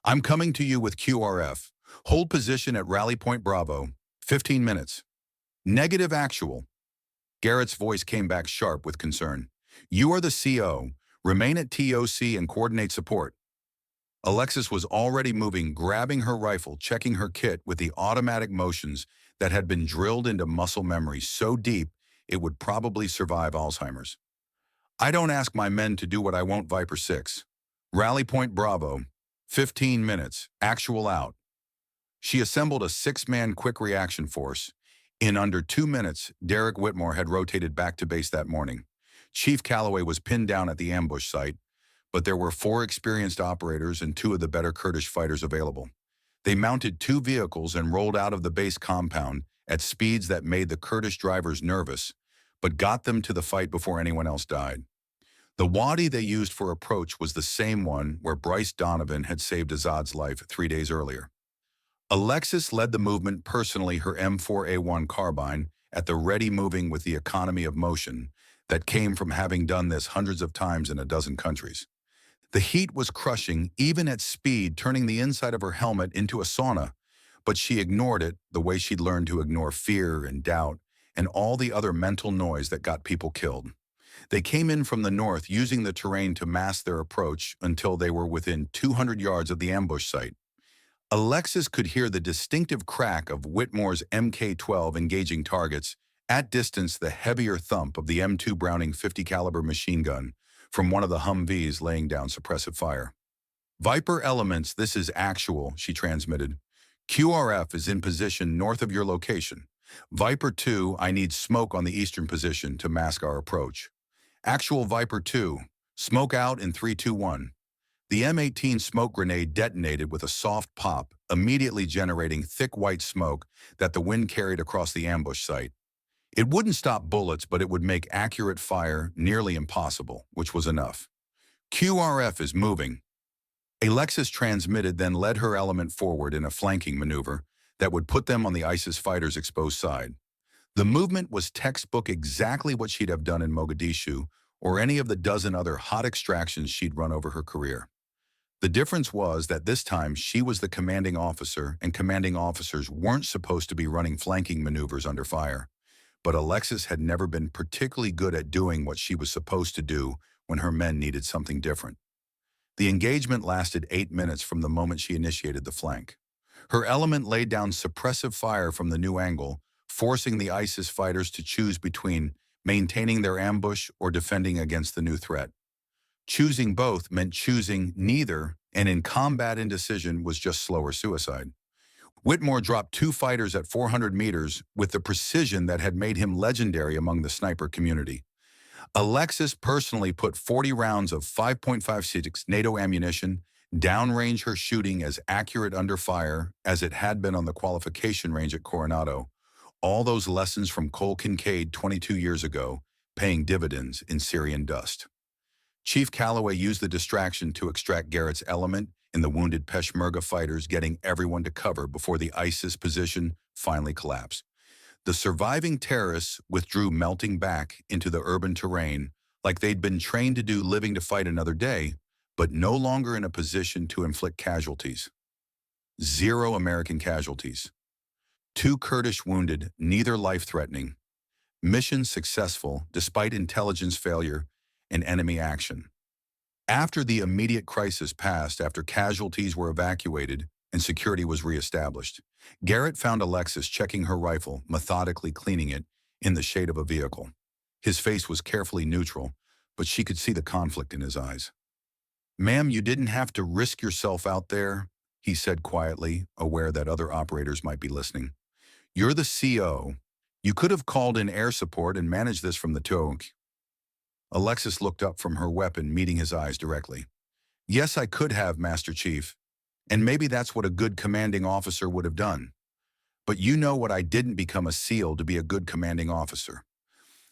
I'm coming to you with QRF. Hold position at Rally Point Bravo. 15 minutes. Negative actual. Garrett's voice came back sharp with concern. You are the CO. Remain at TOC and coordinate support. Alexis was already moving, grabbing her rifle, checking her kit with the automatic motions that had been drilled into muscle memory so deep it would probably survive Alzheimer's. I don't ask my men to do what I won't, Viper 6. Rally Point Bravo. 15 minutes. Actual out. She assembled a 6-man quick reaction force. In under 2 minutes, Derek Whitmore had rotated back to base that morning. Chief Calloway was pinned down at the ambush site, but there were 4 experienced operators and 2 of the better Kurdish fighters available. They mounted 2 vehicles and rolled out of the base compound at speeds that made the Kurdish drivers nervous, but got them to the fight before anyone else died. The wadi they used for approach was the same one where Bryce Donovan had saved Azad's life 3 days earlier. Alexis led the movement personally, her M4A1 carbine, at the ready, moving with the economy of motion that came from having done this hundreds of times in a dozen countries. The heat was crushing, even at speed, turning the inside of her helmet into a sauna, but she ignored it the way she'd learned to ignore fear and doubt and all the other mental noise that got people killed. They came in from the north, using the terrain to mask their approach until they were within 200 yards of the ambush site. Alexis could hear the distinctive crack of Whitmore's Mk-12 engaging targets, at distance the heavier thump of the M2 Browning 50 caliber machine gun from one of the Humvees laying down suppressive fire. Viper elements, this is actual, she transmitted. QRF is in position north of your location. Viper 2, I need smoke on the eastern position to mask our approach. Actual Viper 2, smoke out in 3, 2, 1. The M18 smoke grenade detonated with a soft pop, immediately generating thick white smoke that the wind carried across the ambush site. It wouldn't stop bullets, but it would make accurate fire nearly impossible, which was enough. QRF is moving. Alexis transmitted, then led her element forward in a flanking maneuver that would put them on the ISIS fighters' exposed side. The movement was textbook, exactly what she'd have done in Mogadishu or any of the dozen other hot extractions she'd run over her career. The difference was that this time she was the commanding officer, and commanding officers weren't supposed to be running flanking maneuvers under fire. But Alexis had never been particularly good at doing what she was supposed to do when her men needed something different. The engagement lasted 8 minutes from the moment she initiated the flank. Her element laid down suppressive fire from the new angle, forcing the ISIS fighters to choose between maintaining their ambush or defending against the new threat. Choosing both meant choosing neither, and in combat indecision was just slower suicide. Whitmore dropped 2 fighters at 400 meters with the precision that had made him legendary among the sniper community. Alexis personally put 40 rounds of 5.56 NATO ammunition, downrange her shooting as accurate under fire as it had been on the qualification range at Coronado. All those lessons from Cole Kincaid 22 years ago, paying dividends in Syrian dust. Chief Calloway used the distraction to extract Garrett's element in the wounded Peshmerga fighters getting everyone to cover before the ISIS position finally collapsed. The surviving terrorists withdrew, melting back into the urban terrain like they'd been trained to do, living to fight another day, but no longer in a position to inflict casualties. 0 American casualties. 2 Kurdish wounded, neither life-threatening. Mission successful despite intelligence failure and enemy action. After the immediate crisis passed, after casualties were evacuated and security was reestablished, Garrett found Alexis checking her rifle, methodically cleaning it, in the shade of a vehicle. His face was carefully neutral, but she could see the conflict in his eyes. "Ma'am, you didn't have to risk yourself out there," he said quietly, aware that other operators might be listening. "You're the CO. You could have called in air support and managed this from the toque." Alexis looked up from her weapon, meeting his eyes directly. "Yes, I could have, Master Chief. And maybe that's what a good commanding officer would have done. But you know what? I didn't become a SEAL to be a good commanding officer.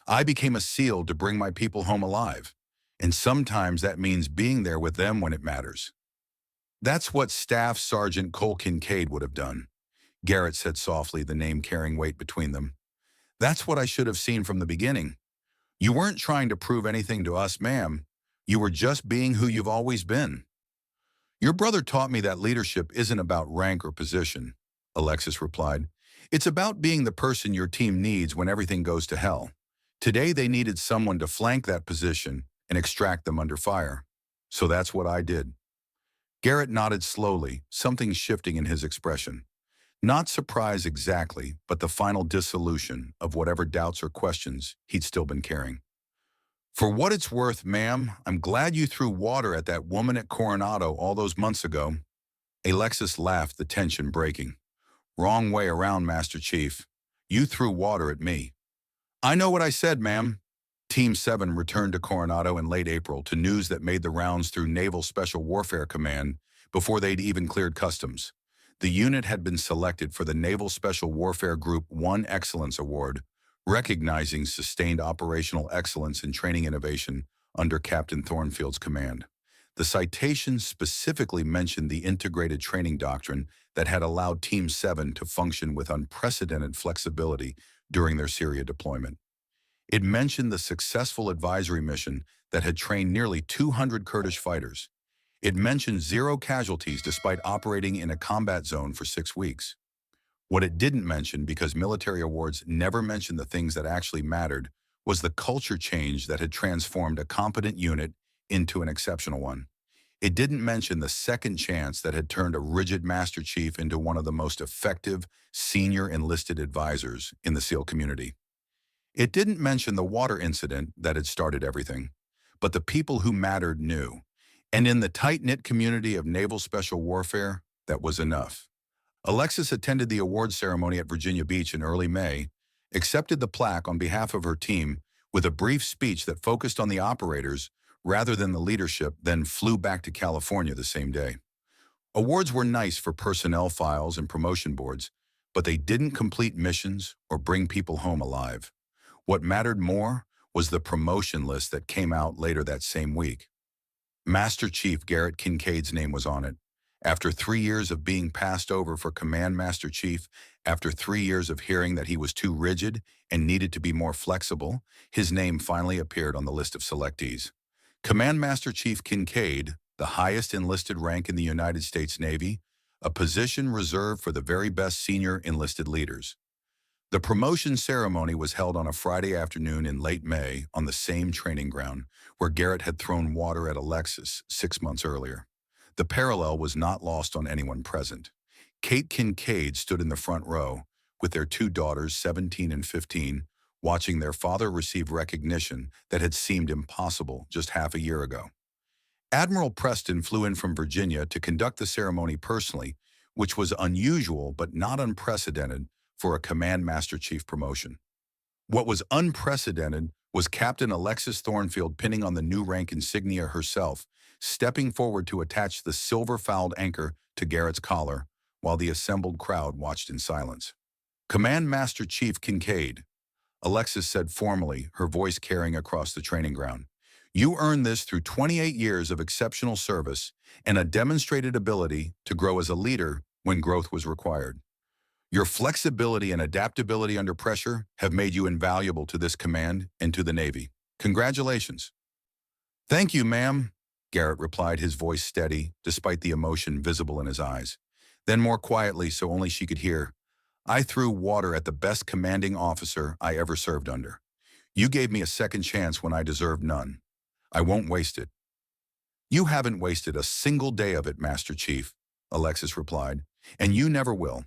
I became a SEAL to bring my people home alive. And sometimes that means being there with them when it matters." "That's what Staff Sergeant Cole Kincaid would have done," Garrett said softly, the name carrying weight between them. "That's what I should have seen from the beginning. You weren't trying to prove anything to us, ma'am. You were just being who you've always been." "Your brother taught me that leadership isn't about rank or position," Alexis replied. "It's about being the person your team needs when everything goes to hell. Today they needed someone to flank that position and extract them under fire. So that's what I did." Garrett nodded slowly, something shifting in his expression. Not surprise exactly, but the final dissolution of whatever doubts or questions he'd still been carrying. "For what it's worth, ma'am, I'm glad you threw water at that woman at Coronado all those months ago." Alexis laughed, the tension breaking. "Wrong way around, Master Chief. You threw water at me." "I know what I said, ma'am." Team 7 returned to Coronado in late April to news that made the rounds through Naval Special Warfare Command before they'd even cleared customs. The unit had been selected for the Naval Special Warfare Group 1 Excellence Award, recognizing sustained operational excellence and training innovation under Captain Thornfield's command. The citation specifically mentioned the integrated training doctrine that had allowed Team 7 to function with unprecedented flexibility during their Syria deployment. It mentioned the successful advisory mission that had trained nearly 200 Kurdish fighters. It mentioned 0 casualties despite operating in a combat zone for 6 weeks. What it didn't mention, because military awards never mention the things that actually mattered, was the culture change that had transformed a competent unit into an exceptional one. It didn't mention the second chance that had turned a rigid Master Chief into one of the most effective senior enlisted advisors in the SEAL community. It didn't mention the water incident that had started everything, but the people who mattered knew. And in the tight-knit community of naval special warfare, that was enough. Alexis attended the award ceremony at Virginia Beach in early May, accepted the plaque on behalf of her team with a brief speech that focused on the operators rather than the leadership, then flew back to California the same day. Awards were nice for personnel files and promotion boards, but they didn't complete missions or bring people home alive. What mattered more was the promotion list that came out later that same week. Master Chief Garrett Kincaid's name was on it. After 3 years of being passed over for Command Master Chief, after 3 years of hearing that he was too rigid and needed to be more flexible, his name finally appeared on the list of selectees. Command Master Chief Kincaid, the highest enlisted rank in the United States Navy, a position reserved for the very best senior enlisted leaders. The promotion ceremony was held on a Friday afternoon in late May on the same training ground where Garrett had thrown water at Alexis 6 months earlier. The parallel was not lost on anyone present. Kate Kincaid stood in the front row with their 2 daughters, 17 and 15, watching their father receive recognition that had seemed impossible just half a year ago. Admiral Preston flew in from Virginia to conduct the ceremony personally, which was unusual but not unprecedented for a Command Master Chief promotion. What was unprecedented was Captain Alexis Thornfield pinning on the new rank insignia herself, stepping forward to attach the silver-fouled anchor to Garrett's collar, while the assembled crowd watched in silence. "Command Master Chief Kincaid," Alexis said formally, her voice carrying across the training ground. You earned this through 28 years of exceptional service and a demonstrated ability to grow as a leader when growth was required. Your flexibility and adaptability under pressure have made you invaluable to this command and to the Navy. Congratulations. Thank you, ma'am, Garrett replied, his voice steady, despite the emotion visible in his eyes. Then more quietly, so only she could hear, I threw water at the best commanding officer I ever served under. You gave me a second chance when I deserved none. I won't waste it. You haven't wasted a single day of it, Master Chief, Alexis replied, and you never will.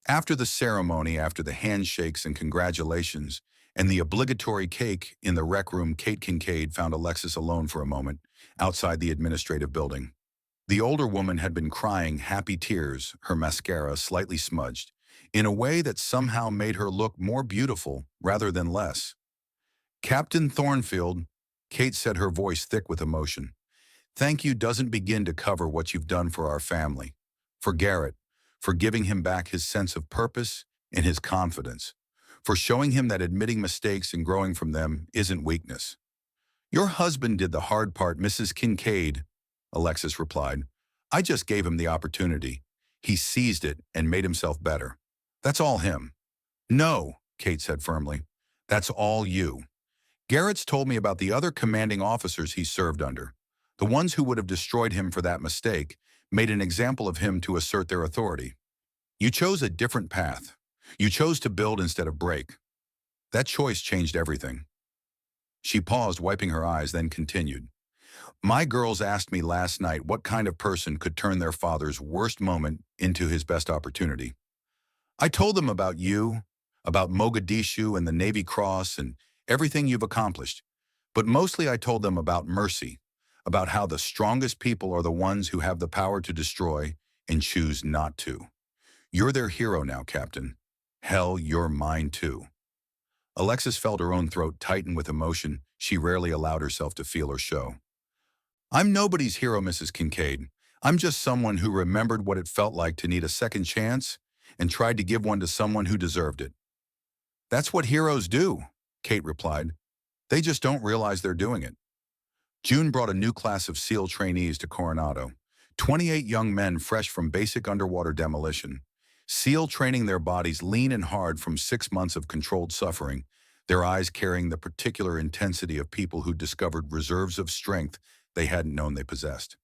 After the ceremony, after the handshakes and congratulations, and the obligatory cake in the rec room, Kate Kincaid found Alexis alone for a moment, outside the administrative building. The older woman had been crying happy tears, her mascara slightly smudged, in a way that somehow made her look more beautiful rather than less. Captain Thornfield, Kate said, her voice thick with emotion. Thank you doesn't begin to cover what you've done for our family, for Garrett, for giving him back his sense of purpose and his confidence, for showing him that admitting mistakes and growing from them isn't weakness. Your husband did the hard part, Mrs. Kincaid, Alexis replied. I just gave him the opportunity. He seized it and made himself better. That's all him. No, Kate said firmly. That's all you. Garrett's told me about the other commanding officers he served under. The ones who would have destroyed him for that mistake made an example of him to assert their authority. You chose a different path. You chose to build instead of break. That choice changed everything. She paused, wiping her eyes, then continued. My girls asked me last night what kind of person could turn their father's worst moment into his best opportunity. I told them about you, about Mogadishu and the Navy Cross and everything you've accomplished. But mostly I told them about mercy, about how the strongest people are the ones who have the power to destroy and choose not to. You're their hero now, Captain. Hell, you're mine too. Alexis felt her own throat tighten with emotion she rarely allowed herself to feel or show. I'm nobody's hero, Mrs. Kincaid. I'm just someone who remembered what it felt like to need a second chance and tried to give one to someone who deserved it. That's what heroes do, Kate replied. They just don't realize they're doing it. June brought a new class of SEAL trainees to Coronado, 28 young men fresh from basic underwater demolition, SEAL training their bodies lean and hard from 6 months of controlled suffering, their eyes carrying the particular intensity of people who discovered reserves of strength they hadn't known they possessed.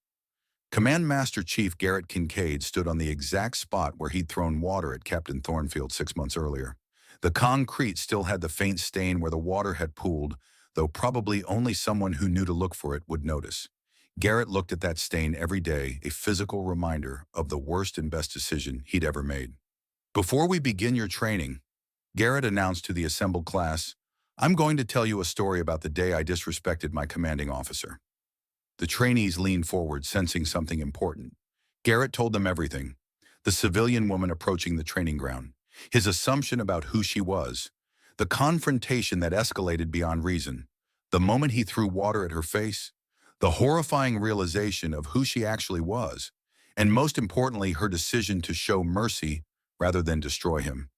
Command Master Chief Garrett Kincaid stood on the exact spot where he'd thrown water at Captain Thornfield 6 months earlier. The concrete still had the faint stain where the water had pooled, though probably only someone who knew to look for it would notice. Garrett looked at that stain every day, a physical reminder of the worst and best decision he'd ever made. Before we begin your training, Garrett announced to the assembled class, I'm going to tell you a story about the day I disrespected my commanding officer. The trainees leaned forward, sensing something important. Garrett told them everything. The civilian woman approaching the training ground, his assumption about who she was, the confrontation that escalated beyond reason, the moment he threw water at her face, the horrifying realization of who she actually was, and most importantly, her decision to show mercy rather than destroy him.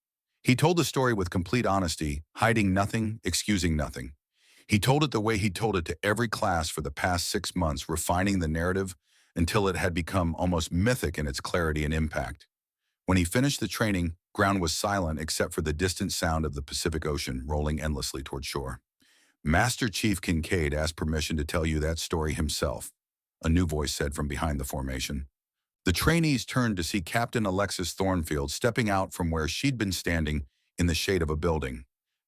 He told the story with complete honesty, hiding nothing, excusing nothing. He told it the way he told it to every class for the past 6 months, refining the narrative until it had become almost mythic in its clarity and impact. When he finished the training, ground was silent except for the distant sound of the Pacific Ocean rolling endlessly toward shore. Master Chief Kincaid asked permission to tell you that story himself, a new voice said from behind the formation. The trainees turned to see Captain Alexis Thornfield stepping out from where she'd been standing in the shade of a building.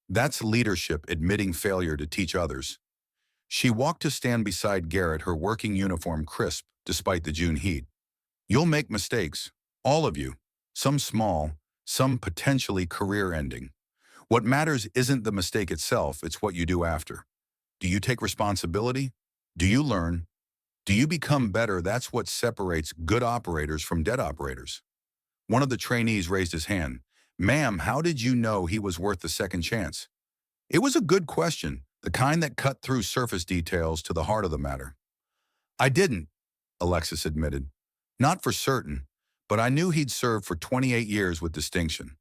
That's leadership admitting failure to teach others. She walked to stand beside Garrett, her working uniform crisp despite the June heat. You'll make mistakes, all of you, some small, some potentially career-ending. What matters isn't the mistake itself, it's what you do after. Do you take responsibility? Do you learn? Do you become better? That's what separates good operators from dead operators. One of the trainees raised his hand. Ma'am, how did you know he was worth the second chance? It was a good question, the kind that cut through surface details to the heart of the matter. I didn't, Alexis admitted. Not for certain, but I knew he'd served for 28 years with distinction.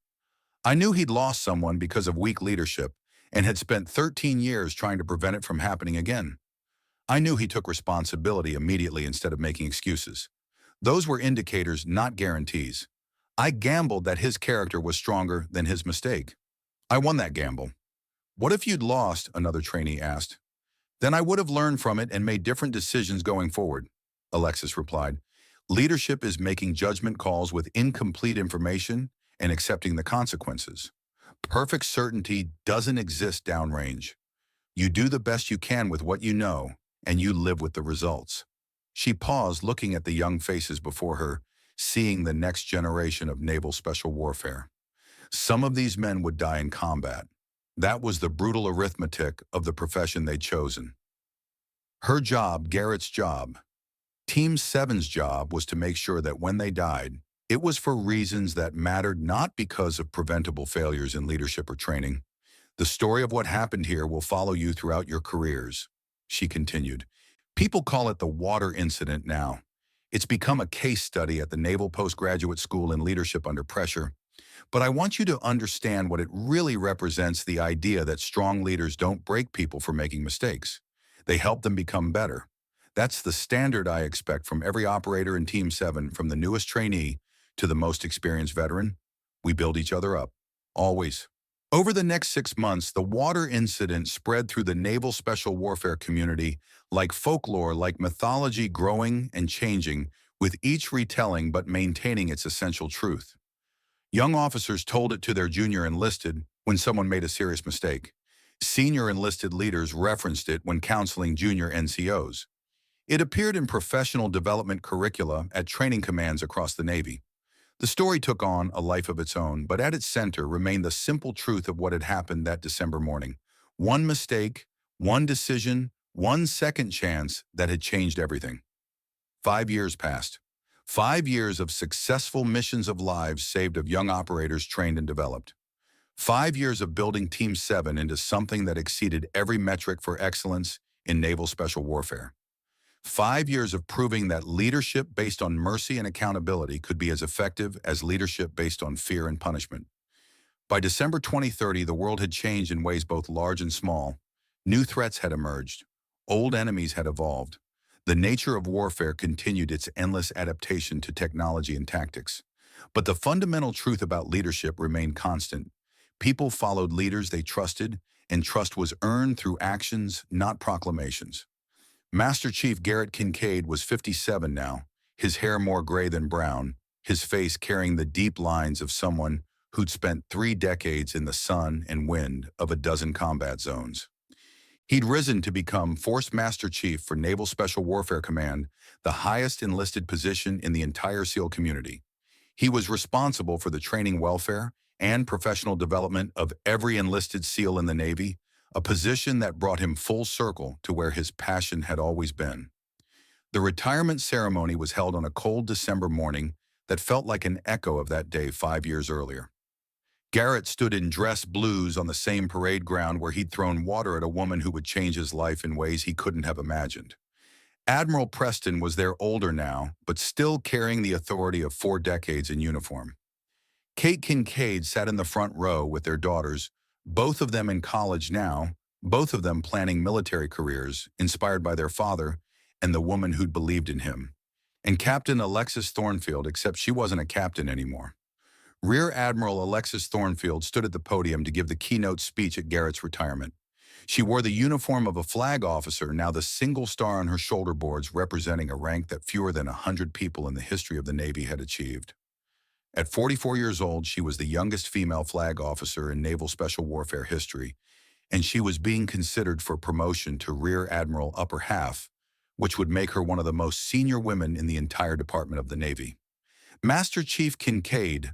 I knew he'd lost someone because of weak leadership and had spent 13 years trying to prevent it from happening again. I knew he took responsibility immediately instead of making excuses. Those were indicators, not guarantees. I gambled that his character was stronger than his mistake. I won that gamble. What if you'd lost? Another trainee asked. Then I would have learned from it and made different decisions going forward, Alexis replied. Leadership is making judgment calls with incomplete information and accepting the consequences. Perfect certainty doesn't exist downrange. You do the best you can with what you know, and you live with the results. She paused, looking at the young faces before her, seeing the next generation of naval special warfare. Some of these men would die in combat. That was the brutal arithmetic of the profession they'd chosen. Her job, Garrett's job, Team 7's job was to make sure that when they died, it was for reasons that mattered, not because of preventable failures in leadership or training. The story of what happened here will follow you throughout your careers, she continued. People call it the water incident now. It's become a case study at the Naval Postgraduate School in Leadership Under Pressure. But I want you to understand what it really represents: the idea that strong leaders don't break people for making mistakes. They help them become better. That's the standard I expect from every operator in Team 7, from the newest trainee to the most experienced veteran. We build each other up. Always. Over the next 6 months, the water incident spread through the naval special warfare community like folklore, like mythology, growing and changing with each retelling but maintaining its essential truth. Young officers told it to their junior enlisted when someone made a serious mistake. Senior enlisted leaders referenced it when counseling junior NCOs. It appeared in professional development curricula at training commands across the Navy. The story took on a life of its own, but at its center remained the simple truth of what had happened that December morning. One mistake, one decision, one second chance that had changed everything. 5 years passed. 5 years of successful missions, of lives saved, of young operators trained and developed. 5 years of building Team 7 into something that exceeded every metric for excellence in naval special warfare. 5 years of proving that leadership based on mercy and accountability could be as effective as leadership based on fear and punishment. By December 2030, the world had changed in ways both large and small. New threats had emerged. Old enemies had evolved. The nature of warfare continued its endless adaptation to technology and tactics. But the fundamental truth about leadership remained constant. People followed leaders they trusted, and trust was earned through actions, not proclamations. Master Chief Garrett Kincaid was 57 now, his hair more gray than brown, his face carrying the deep lines of someone who'd spent 3 decades in the sun and wind of a dozen combat zones. He'd risen to become Force Master Chief for Naval Special Warfare Command, the highest enlisted position in the entire SEAL community. He was responsible for the training, welfare, and professional development of every enlisted SEAL in the Navy, a position that brought him full circle to where his passion had always been. The retirement ceremony was held on a cold December morning that felt like an echo of that day 5 years earlier. Garrett stood in dress blues on the same parade ground where he'd thrown water at a woman who would change his life in ways he couldn't have imagined. Admiral Preston was there, older now, but still carrying the authority of 4 decades in uniform. Kate Kincaid sat in the front row with their daughters, both of them in college now, both of them planning military careers, inspired by their father and the woman who'd believed in him. And Captain Alexis Thornfield, except she wasn't a captain anymore. Rear Admiral Alexis Thornfield stood at the podium to give the keynote speech at Garrett's retirement. She wore the uniform of a flag officer, now the single star on her shoulder boards representing a rank that fewer than 100 people in the history of the Navy had achieved. At 44 years old, she was the youngest female flag officer in naval special warfare history, and she was being considered for promotion to Rear Admiral Upper Half, which would make her one of the most senior women in the entire Department of the Navy. Master Chief Kincaid,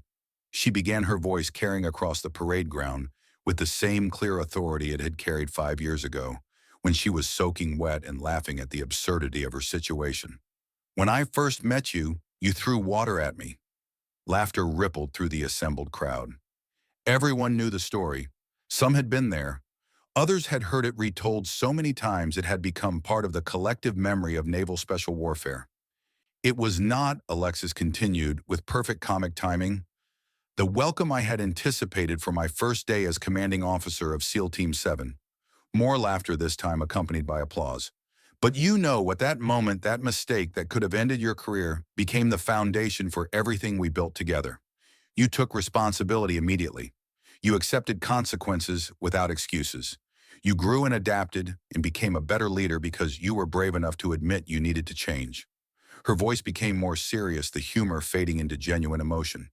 she began, her voice carrying across the parade ground with the same clear authority it had carried 5 years ago, when she was soaking wet and laughing at the absurdity of her situation. When I first met you, you threw water at me. Laughter rippled through the assembled crowd. Everyone knew the story. Some had been there. Others had heard it retold so many times it had become part of the collective memory of naval special warfare. It was not, Alexis continued with perfect comic timing, the welcome I had anticipated for my first day as commanding officer of SEAL Team 7. More laughter, this time accompanied by applause. But you know what that moment, that mistake that could have ended your career became the foundation for everything we built together. You took responsibility immediately. You accepted consequences without excuses. You grew and adapted and became a better leader because you were brave enough to admit you needed to change. Her voice became more serious, the humor fading into genuine emotion.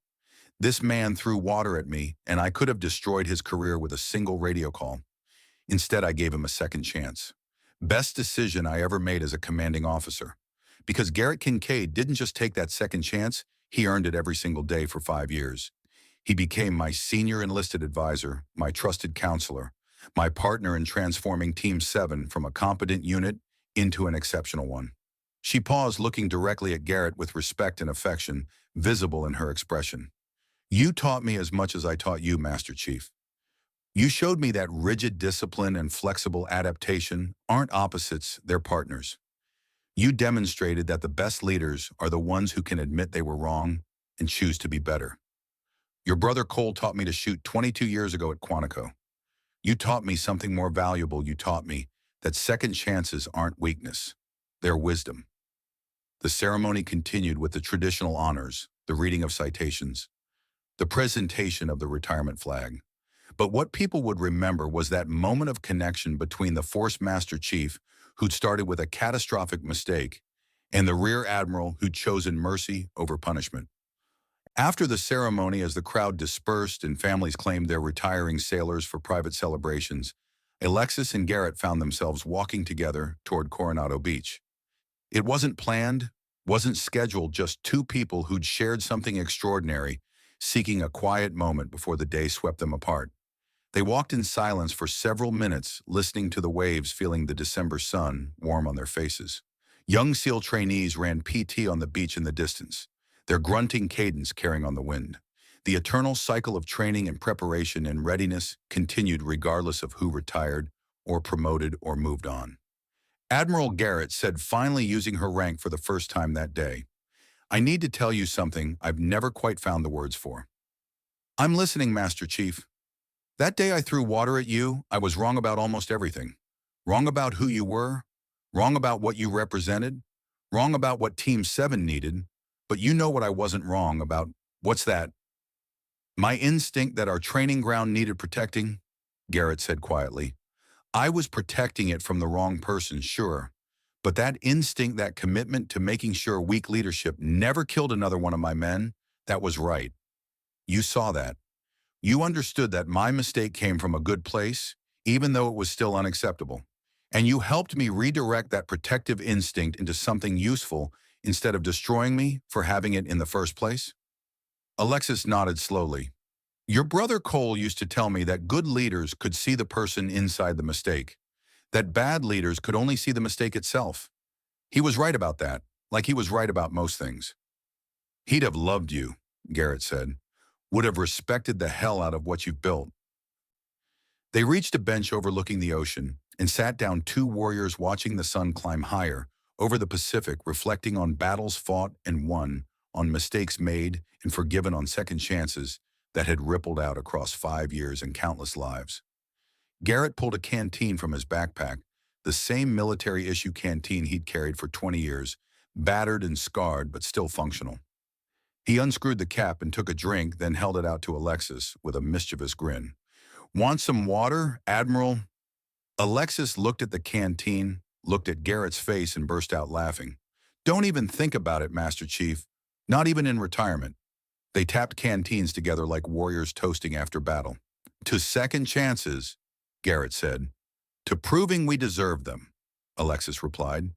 This man threw water at me, and I could have destroyed his career with a single radio call. Instead, I gave him a second chance. Best decision I ever made as a commanding officer. Because Garrett Kincaid didn't just take that second chance, he earned it every single day for 5 years. He became my senior enlisted advisor, my trusted counselor, my partner in transforming Team 7 from a competent unit into an exceptional one. She paused, looking directly at Garrett with respect and affection visible in her expression. You taught me as much as I taught you, Master Chief. You showed me that rigid discipline and flexible adaptation aren't opposites, they're partners. You demonstrated that the best leaders are the ones who can admit they were wrong and choose to be better. Your brother Cole taught me to shoot 22 years ago at Quantico. You taught me something more valuable. You taught me that second chances aren't weakness, they're wisdom. The ceremony continued with the traditional honors, the reading of citations, the presentation of the retirement flag. But what people would remember was that moment of connection between the Force Master Chief, who'd started with a catastrophic mistake, and the Rear Admiral who'd chosen mercy over punishment. After the ceremony, as the crowd dispersed and families claimed their retiring sailors for private celebrations, Alexis and Garrett found themselves walking together toward Coronado Beach. It wasn't planned, wasn't scheduled, just two people who'd shared something extraordinary, seeking a quiet moment before the day swept them apart. They walked in silence for several minutes, listening to the waves, feeling the December sun warm on their faces. Young SEAL trainees ran PT on the beach in the distance, their grunting cadence carrying on the wind. The eternal cycle of training and preparation and readiness continued regardless of who retired or promoted or moved on. Admiral Garrett said, finally using her rank for the first time that day, "I need to tell you something I've never quite found the words for." "I'm listening, Master Chief." "That day I threw water at you, I was wrong about almost everything. Wrong about who you were, wrong about what you represented, wrong about what Team 7 needed, but you know what I wasn't wrong about. What's that?" "My instinct that our training ground needed protecting," Garrett said quietly. "I was protecting it from the wrong person, sure. But that instinct, that commitment to making sure weak leadership never killed another one of my men, that was right. You saw that. You understood that my mistake came from a good place, even though it was still unacceptable. And you helped me redirect that protective instinct into something useful instead of destroying me for having it in the first place." Alexis nodded slowly. "Your brother Cole used to tell me that good leaders could see the person inside the mistake, that bad leaders could only see the mistake itself. He was right about that, like he was right about most things." "He'd have loved you," Garrett said. "Would have respected the hell out of what you've built." They reached a bench overlooking the ocean and sat down, two warriors watching the sun climb higher over the Pacific, reflecting on battles fought and won, on mistakes made and forgiven, on second chances that had rippled out across 5 years and countless lives. Garrett pulled a canteen from his backpack, the same military-issue canteen he'd carried for 20 years, battered and scarred but still functional. He unscrewed the cap and took a drink, then held it out to Alexis with a mischievous grin. "Want some water, Admiral?" Alexis looked at the canteen, looked at Garrett's face, and burst out laughing. "Don't even think about it, Master Chief. Not even in retirement." They tapped canteens together like warriors toasting after battle. "To second chances," Garrett said. "To proving we deserve them," Alexis replied.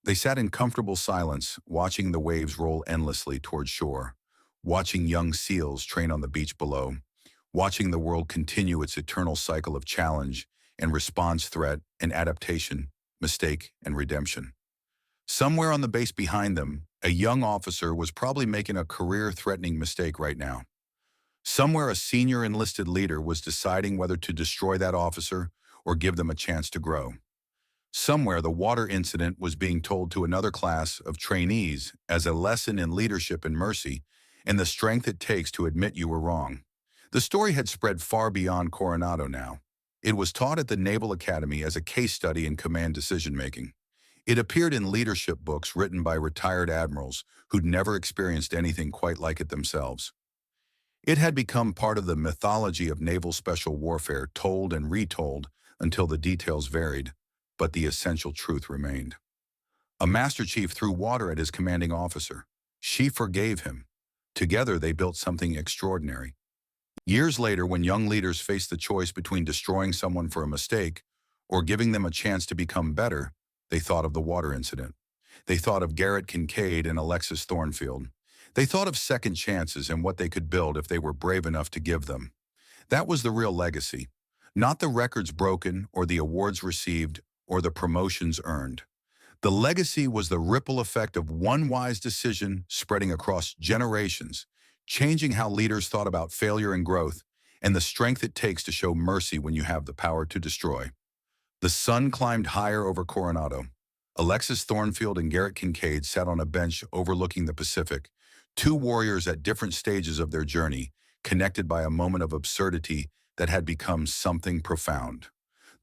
They sat in comfortable silence, watching the waves roll endlessly toward shore, watching young SEALs train on the beach below, watching the world continue its eternal cycle of challenge and response, threat and adaptation, mistake and redemption. Somewhere on the base behind them, a young officer was probably making a career-threatening mistake right now. Somewhere a senior enlisted leader was deciding whether to destroy that officer or give them a chance to grow. Somewhere the water incident was being told to another class of trainees as a lesson in leadership and mercy and the strength it takes to admit you were wrong. The story had spread far beyond Coronado now. It was taught at the Naval Academy as a case study in command decision-making. It appeared in leadership books written by retired admirals who'd never experienced anything quite like it themselves. It had become part of the mythology of naval special warfare, told and retold until the details varied, but the essential truth remained. A Master Chief threw water at his commanding officer. She forgave him. Together they built something extraordinary. Years later, when young leaders faced the choice between destroying someone for a mistake or giving them a chance to become better, they thought of the water incident. They thought of Garrett Kincaid and Alexis Thornfield. They thought of second chances and what they could build if they were brave enough to give them. That was the real legacy, not the records broken or the awards received or the promotions earned. The legacy was the ripple effect of one wise decision spreading across generations, changing how leaders thought about failure and growth, and the strength it takes to show mercy when you have the power to destroy. The sun climbed higher over Coronado. Alexis Thornfield and Garrett Kincaid sat on a bench overlooking the Pacific, two warriors at different stages of their journey, connected by a moment of absurdity that had become something profound.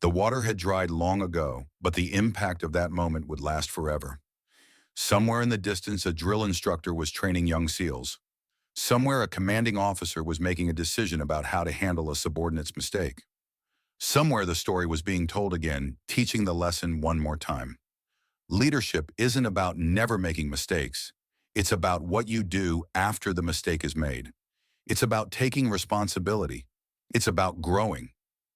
The water had dried long ago, but the impact of that moment would last forever. Somewhere in the distance, a drill instructor was training young SEALs. Somewhere, a commanding officer was making a decision about how to handle a subordinate's mistake. Somewhere, the story was being told again, teaching the lesson one more time. Leadership isn't about never making mistakes. It's about what you do after the mistake is made. It's about taking responsibility. It's about growing.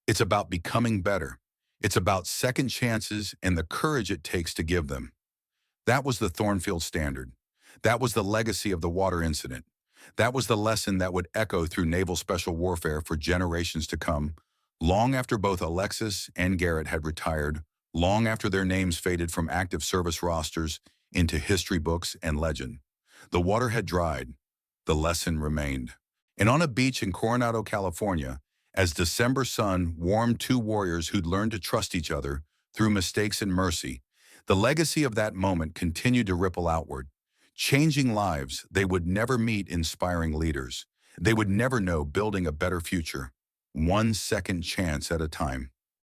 It's about becoming better. It's about second chances and the courage it takes to give them. That was the Thornfield Standard. That was the legacy of the water incident. That was the lesson that would echo through naval special warfare for generations to come, long after both Alexis and Garrett had retired, long after their names faded from active service rosters into history books and legend. The water had dried. The lesson remained. And on a beach in Coronado, California, as December sun warmed two warriors who'd learned to trust each other through mistakes and mercy, the legacy of that moment continued to ripple outward, changing lives. They would never meet inspiring leaders. They would never know building a better future, one second chance at a time.